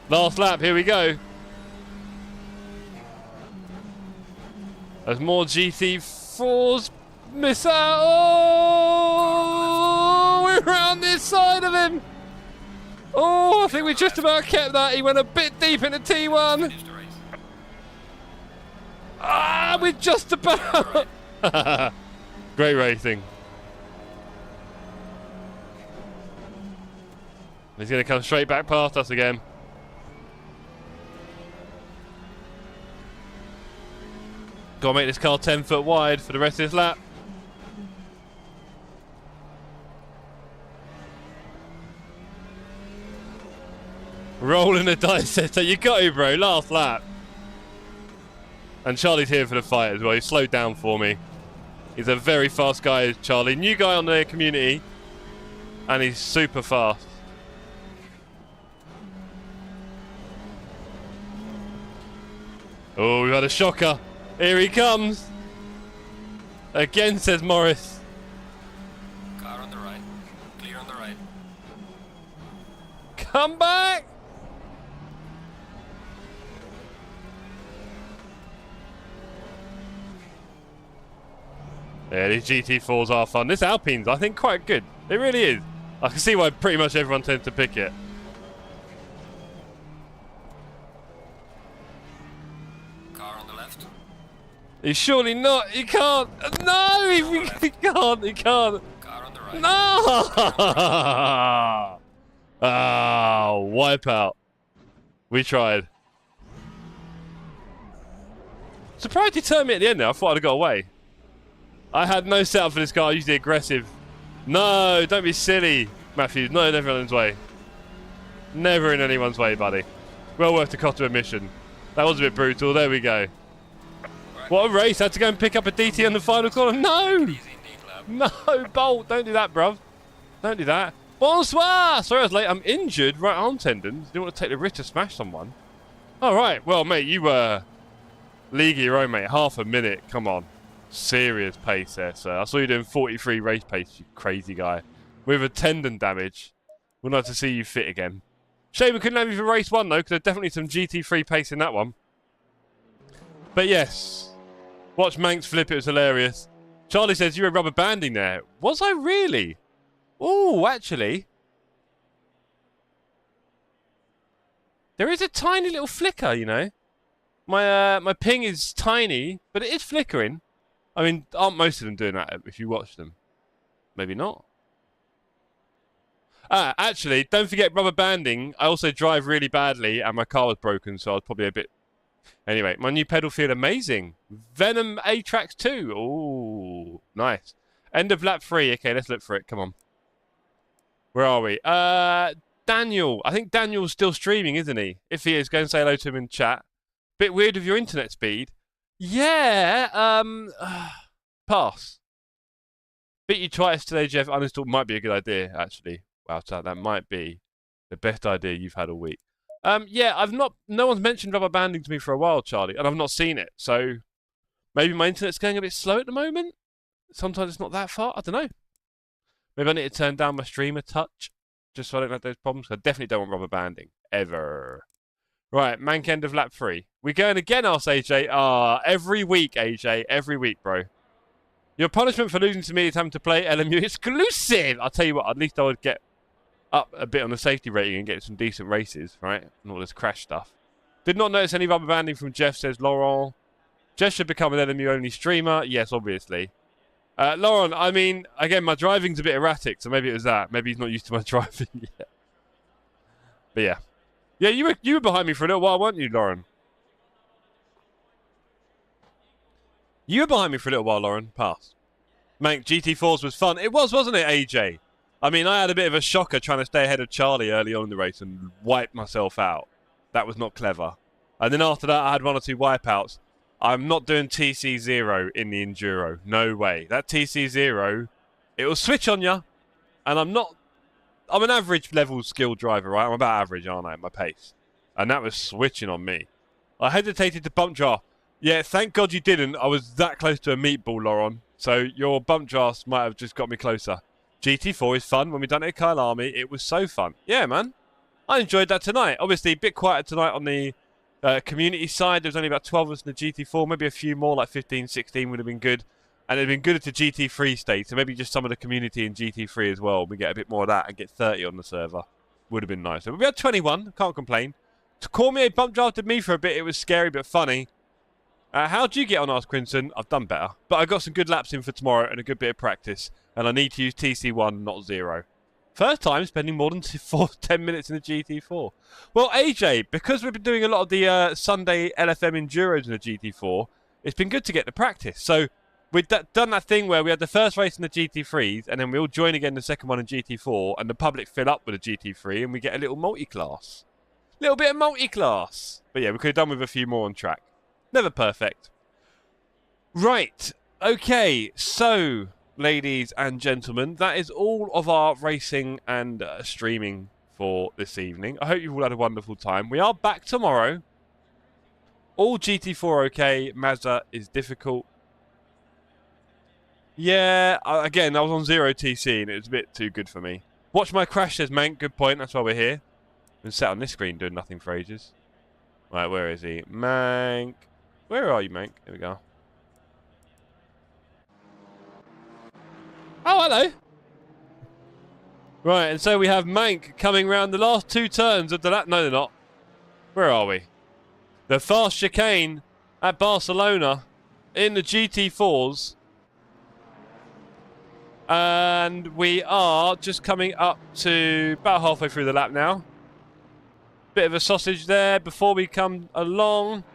Last lap, here we go. There's more GT4s. Miss out. Oh, we're around this side of him. Oh, I think we just about kept that. He went a bit deep into T1. Finish the race. Ah, we're just about. Great racing. He's going to come straight back past us again. Got to make this car 10 foot wide for the rest of this lap. Rolling the dice, so you got to, bro. Last lap. And Charlie's here for the fight as well. He slowed down for me. He's a very fast guy, Charlie. New guy on the community. And he's super fast. Oh, we've had a shocker. Here he comes. Again, says Morris. Car on the right. Clear on the right. Come back. Yeah, these GT4s are fun. This Alpine's, I think, quite good. It really is. I can see why pretty much everyone tends to pick it. Car on the left. He's surely not. He can't. No, he can't. He can't. Car on the right. No! Ah, wipeout. We tried. Surprised he turned me at the end there. I thought I'd have got away. I had no setup for this car. I used the aggressive. No, don't be silly, Matthews. No, never in anyone's way. Never in anyone's way, buddy. Well worth the cost of admission. That was a bit brutal. There we go. What a race. I had to go and pick up a DT on the final corner. No! Easy indeed, lap. No, Bolt. Don't do that, bruv. Don't do that. Bonsoir! Sorry I was late. I'm injured. Right arm tendons. Didn't want to take the risk to smash someone. All right. Well, mate, you were league of your own, mate. Half a minute. Come on. Serious pace there, sir. I saw you doing 43 race pace, you crazy guy. With a tendon damage. We'd like to see you fit again. Shame we couldn't have you for race 1, though, because there's definitely some GT3 pace in that one. But yes. Watch Manx flip, it was hilarious. Charlie says you were rubber banding there. Was I really? Oh, actually. There is a tiny little flicker, you know. My ping is tiny, but it is flickering. I mean, aren't most of them doing that if you watch them? Maybe not. Ah, actually, don't forget rubber banding. I also drive really badly and my car was broken, so I was probably a bit... Anyway, my new pedal feel amazing. Venom A-Trax 2. Ooh, nice. End of lap 3. Okay, let's look for it. Come on. Where are we? Daniel. I think Daniel's still streaming, isn't he? If he is, go and say hello to him in chat. Bit weird with your internet speed. Yeah, pass. Beat you twice today, Jeff. Uninstall might be a good idea, actually. Wow, so that might be the best idea you've had all week. Yeah, no one's mentioned rubber banding to me for a while, Charlie, and I've not seen it. So maybe my internet's going a bit slow at the moment. Sometimes it's not that far. I don't know. Maybe I need to turn down my stream a touch, just so I don't have those problems. I definitely don't want rubber banding ever. Right, Mank end of lap 3. We're going again, asks AJ. Every week, AJ. Every week, bro. Your punishment for losing to me is having to play LMU exclusive. I'll tell you what, at least I would get up a bit on the safety rating and get some decent races, right? And all this crash stuff. Did not notice any rubber banding from Jeff, says Laurent. Jeff should become an LMU-only streamer. Yes, obviously. Laurent, I mean, again, my driving's a bit erratic, so maybe it was that. Maybe he's not used to my driving yet. But yeah. Yeah, you were behind me for a little while, weren't you, Lauren? You were behind me for a little while, Lauren. Pass. Mank, GT4s was fun. It was, wasn't it, AJ? I mean, I had a bit of a shocker trying to stay ahead of Charlie early on in the race and wipe myself out. That was not clever. And then after that, I had 1 or 2 wipeouts. I'm not doing TC0 in the Enduro. No way. That TC0, it will switch on you. And I'm an average level skill driver, right? I'm about average, aren't I, at my pace? And that was switching on me. I hesitated to bump draft. Yeah, thank God you didn't. I was that close to a meatball, Lauren. So your bump drafts might have just got me closer. GT4 is fun. When we done it at Kyle Army, it was so fun. Yeah, man. I enjoyed that tonight. Obviously, a bit quieter tonight on the community side. There was only about 12 of us in the GT4. Maybe a few more, like 15, 16 would have been good. And it would have been good at the GT3 stage. So maybe just some of the community in GT3 as well. We get a bit more of that and get 30 on the server. Would have been nice. But we had 21. Can't complain. Cormier bump drafted me for a bit. It was scary but funny. How'd you get on, Ask Crimson? I've done better. But I got some good laps in for tomorrow and a good bit of practice. And I need to use TC1, not 0. First time spending more than 10 minutes in the GT4. Well, AJ, because we've been doing a lot of the Sunday LFM Enduros in the GT4, it's been good to get the practice. So we've done that thing where we had the first race in the GT3s, and then we all join again the second one in GT4, and the public fill up with a GT3, and we get a little multi-class. Little bit of multi-class. But yeah, we could have done with a few more on track. Never perfect. Right. Okay. So, ladies and gentlemen, that is all of our racing and streaming for this evening. I hope you've all had a wonderful time. We are back tomorrow. All GT4 okay. Mazda is difficult. Yeah, again, I was on 0 TC and it was a bit too good for me. Watch my crash, says Mank. Good point. That's why we're here. Been sat on this screen doing nothing for ages. Right, where is he? Mank. Where are you, Mank? Here we go. Oh, hello. Right, and so we have Mank coming round the last 2 turns of the lap. No, they're not. Where are we? The fast chicane at Barcelona in the GT4s. And we are just coming up to about halfway through the lap now. Bit of a sausage there before we come along.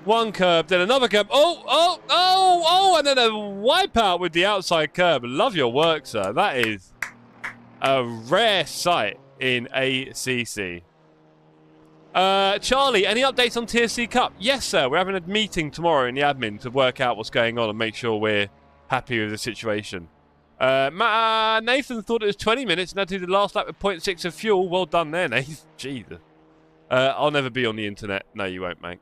One curb, then another curb. Oh, and then a wipeout with the outside curb. Love your work, sir. That is a rare sight in ACC. Charlie, any updates on TSC Cup? Yes, sir. We're having a meeting tomorrow in the admin to work out what's going on and make sure we're happy with the situation. Nathan thought it was 20 minutes and had to do the last lap with 0.6 of fuel. Well done there, Nathan. Jesus. I'll never be on the internet. No, you won't, Mank.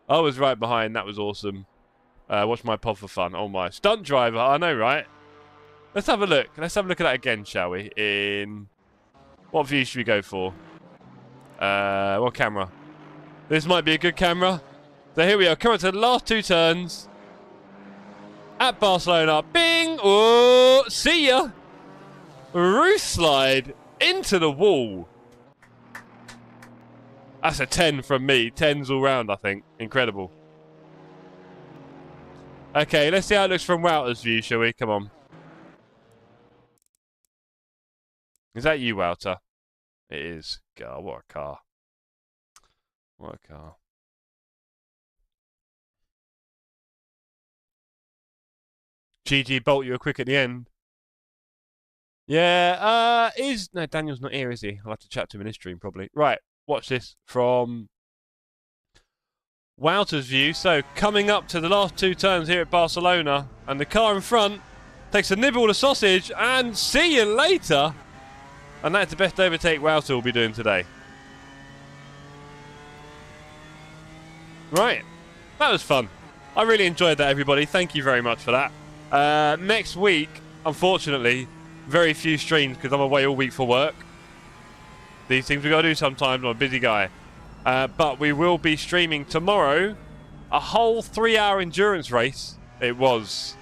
I was right behind. That was awesome. Watch my pod for fun. Oh, my. Stunt driver. I know, right? Let's have a look. Let's have a look at that again, shall we? In... What view should we go for? What camera? This might be a good camera. So here we are. Coming to the last 2 turns. At Barcelona. Bing! Oh, see ya! Roof slide into the wall. That's a 10 from me. 10s all round, I think. Incredible. Okay, let's see how it looks from Wouter's view, shall we? Come on. Is that you, Wouter? It is. God, what a car. What a car. GG Bolt, you were quick at the end. Yeah, no, Daniel's not here, is he? I'll have to chat to him in his stream, probably. Right. Watch this from Wouter's view. So coming up to the last 2 turns here at Barcelona, and the car in front takes a nibble of sausage, and see you later. And that's the best overtake Wouter will be doing today. Right, that was fun. I really enjoyed that, everybody. Thank you very much for that. Next week, unfortunately, very few streams because I'm away all week for work. These things we got to do sometimes. I'm a busy guy. But we will be streaming tomorrow a whole 3-hour endurance race. It was.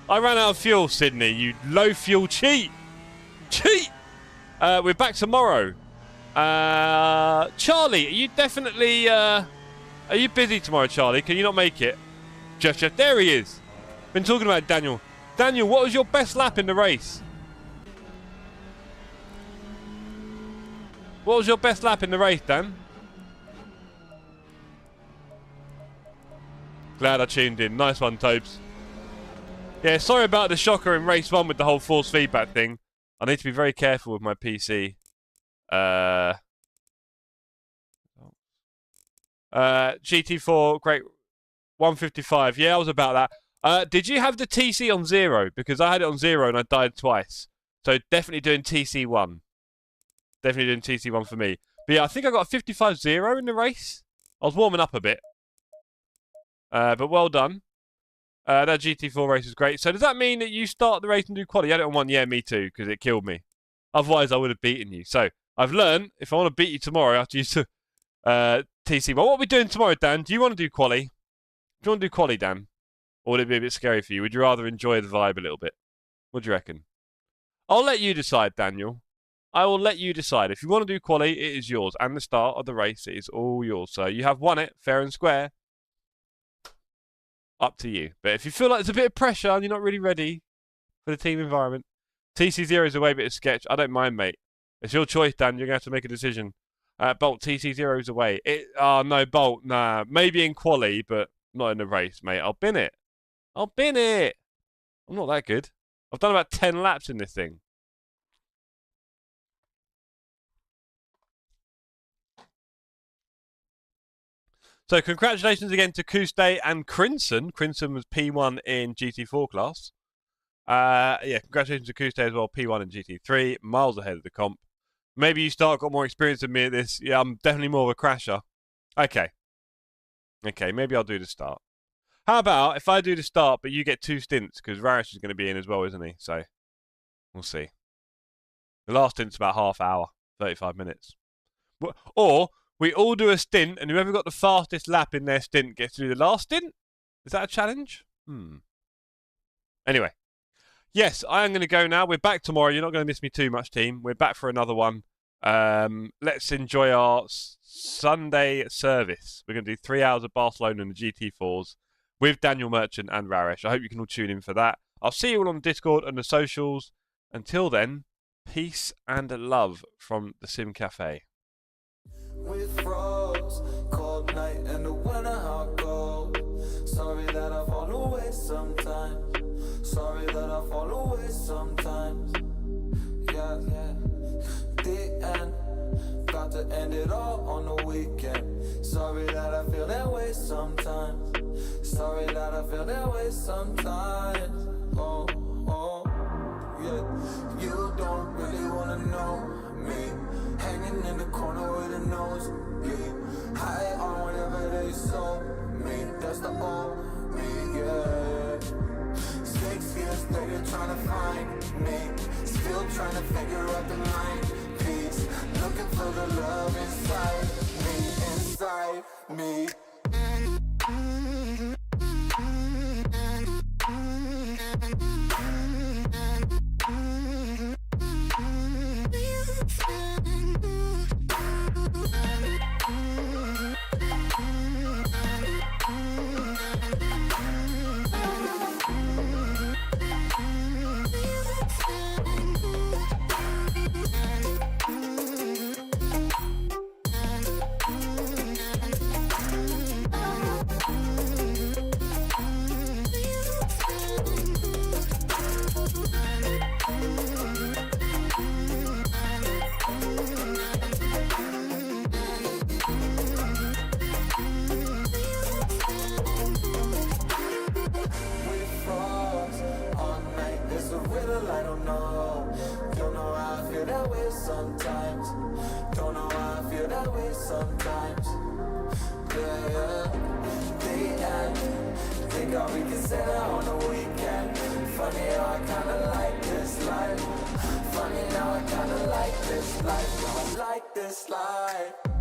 I ran out of fuel, Sydney. You low fuel cheat. Cheat. We're back tomorrow. Charlie, are you definitely... are you busy tomorrow, Charlie? Can you not make it? Jeff, there he is. Been talking about Daniel. Daniel, what was your best lap in the race? What was your best lap in the race, Dan? Glad I tuned in. Nice one, Tobes. Yeah, sorry about the shocker in race 1 with the whole force feedback thing. I need to be very careful with my PC. GT4, great. 155. Yeah, I was about that. Did you have the TC on 0? Because I had it on 0 and I died twice. So definitely doing TC1. Definitely doing TC1 for me. But yeah, I think I got a 55-0 in the race. I was warming up a bit. But well done. That GT4 race was great. So does that mean that you start the race and do quali? You had it on 1? Yeah, me too, because it killed me. Otherwise, I would have beaten you. So I've learned, if I want to beat you tomorrow, I have to use TC1. What are we doing tomorrow, Dan? Do you want to do quali? Do you want to do quali, Dan? Or would it be a bit scary for you? Would you rather enjoy the vibe a little bit? What do you reckon? I'll let you decide, Daniel. I will let you decide. If you want to do quali, it is yours. And the start of the race, it is all yours. So you have won it, fair and square. Up to you. But if you feel like there's a bit of pressure and you're not really ready for the team environment, TC0 is a way bit of sketch. I don't mind, mate. It's your choice, Dan. You're going to have to make a decision. Bolt, TC0 is away. Oh, no, Bolt, nah. Maybe in quali, but not in the race, mate. I'll bin it. I'll bin it. I'm not that good. I've done about 10 laps in this thing. So congratulations again to Kuste and Crimson. Crimson was P1 in GT4 class. Yeah, congratulations to Kuste as well, P1 in GT3. Miles ahead of the comp. Maybe you got more experience than me at this. Yeah, I'm definitely more of a crasher. Okay. Okay, maybe I'll do the start. How about if I do the start, but you get 2 stints, because Rarish is going to be in as well, isn't he? So, we'll see. The last stint's about half hour, 35 minutes. Or we all do a stint, and whoever got the fastest lap in their stint gets to do the last stint? Is that a challenge? Anyway. Yes, I am going to go now. We're back tomorrow. You're not going to miss me too much, team. We're back for another one. Let's enjoy our Sunday service. We're going to do 3 hours of Barcelona and the GT4s with Daniel Merchant and Raresh. I hope you can all tune in for that. I'll see you all on Discord and the socials. Until then, peace and love from the Sim Cafe. With frogs, cold night and the winter hot cold. Sorry that I fall away sometimes. Sorry that I fall away sometimes. Yeah, the end. Got to end it all on the weekend. Sorry that I feel that way sometimes. Sorry that I feel that way sometimes. Oh, yeah. You don't really wanna know me. Hanging in the corner with a nosebleed. High on whatever they sold me. That's the old me, yeah. 6 years later trying to find me. Still trying to figure out the mind piece. Looking for the love inside me. I don't know how I feel that way sometimes. Don't know how I feel that way sometimes. Yeah. The end. Think all we can say that on the weekend. Funny how I kinda like this life. Funny how I kinda like this life. I like this life.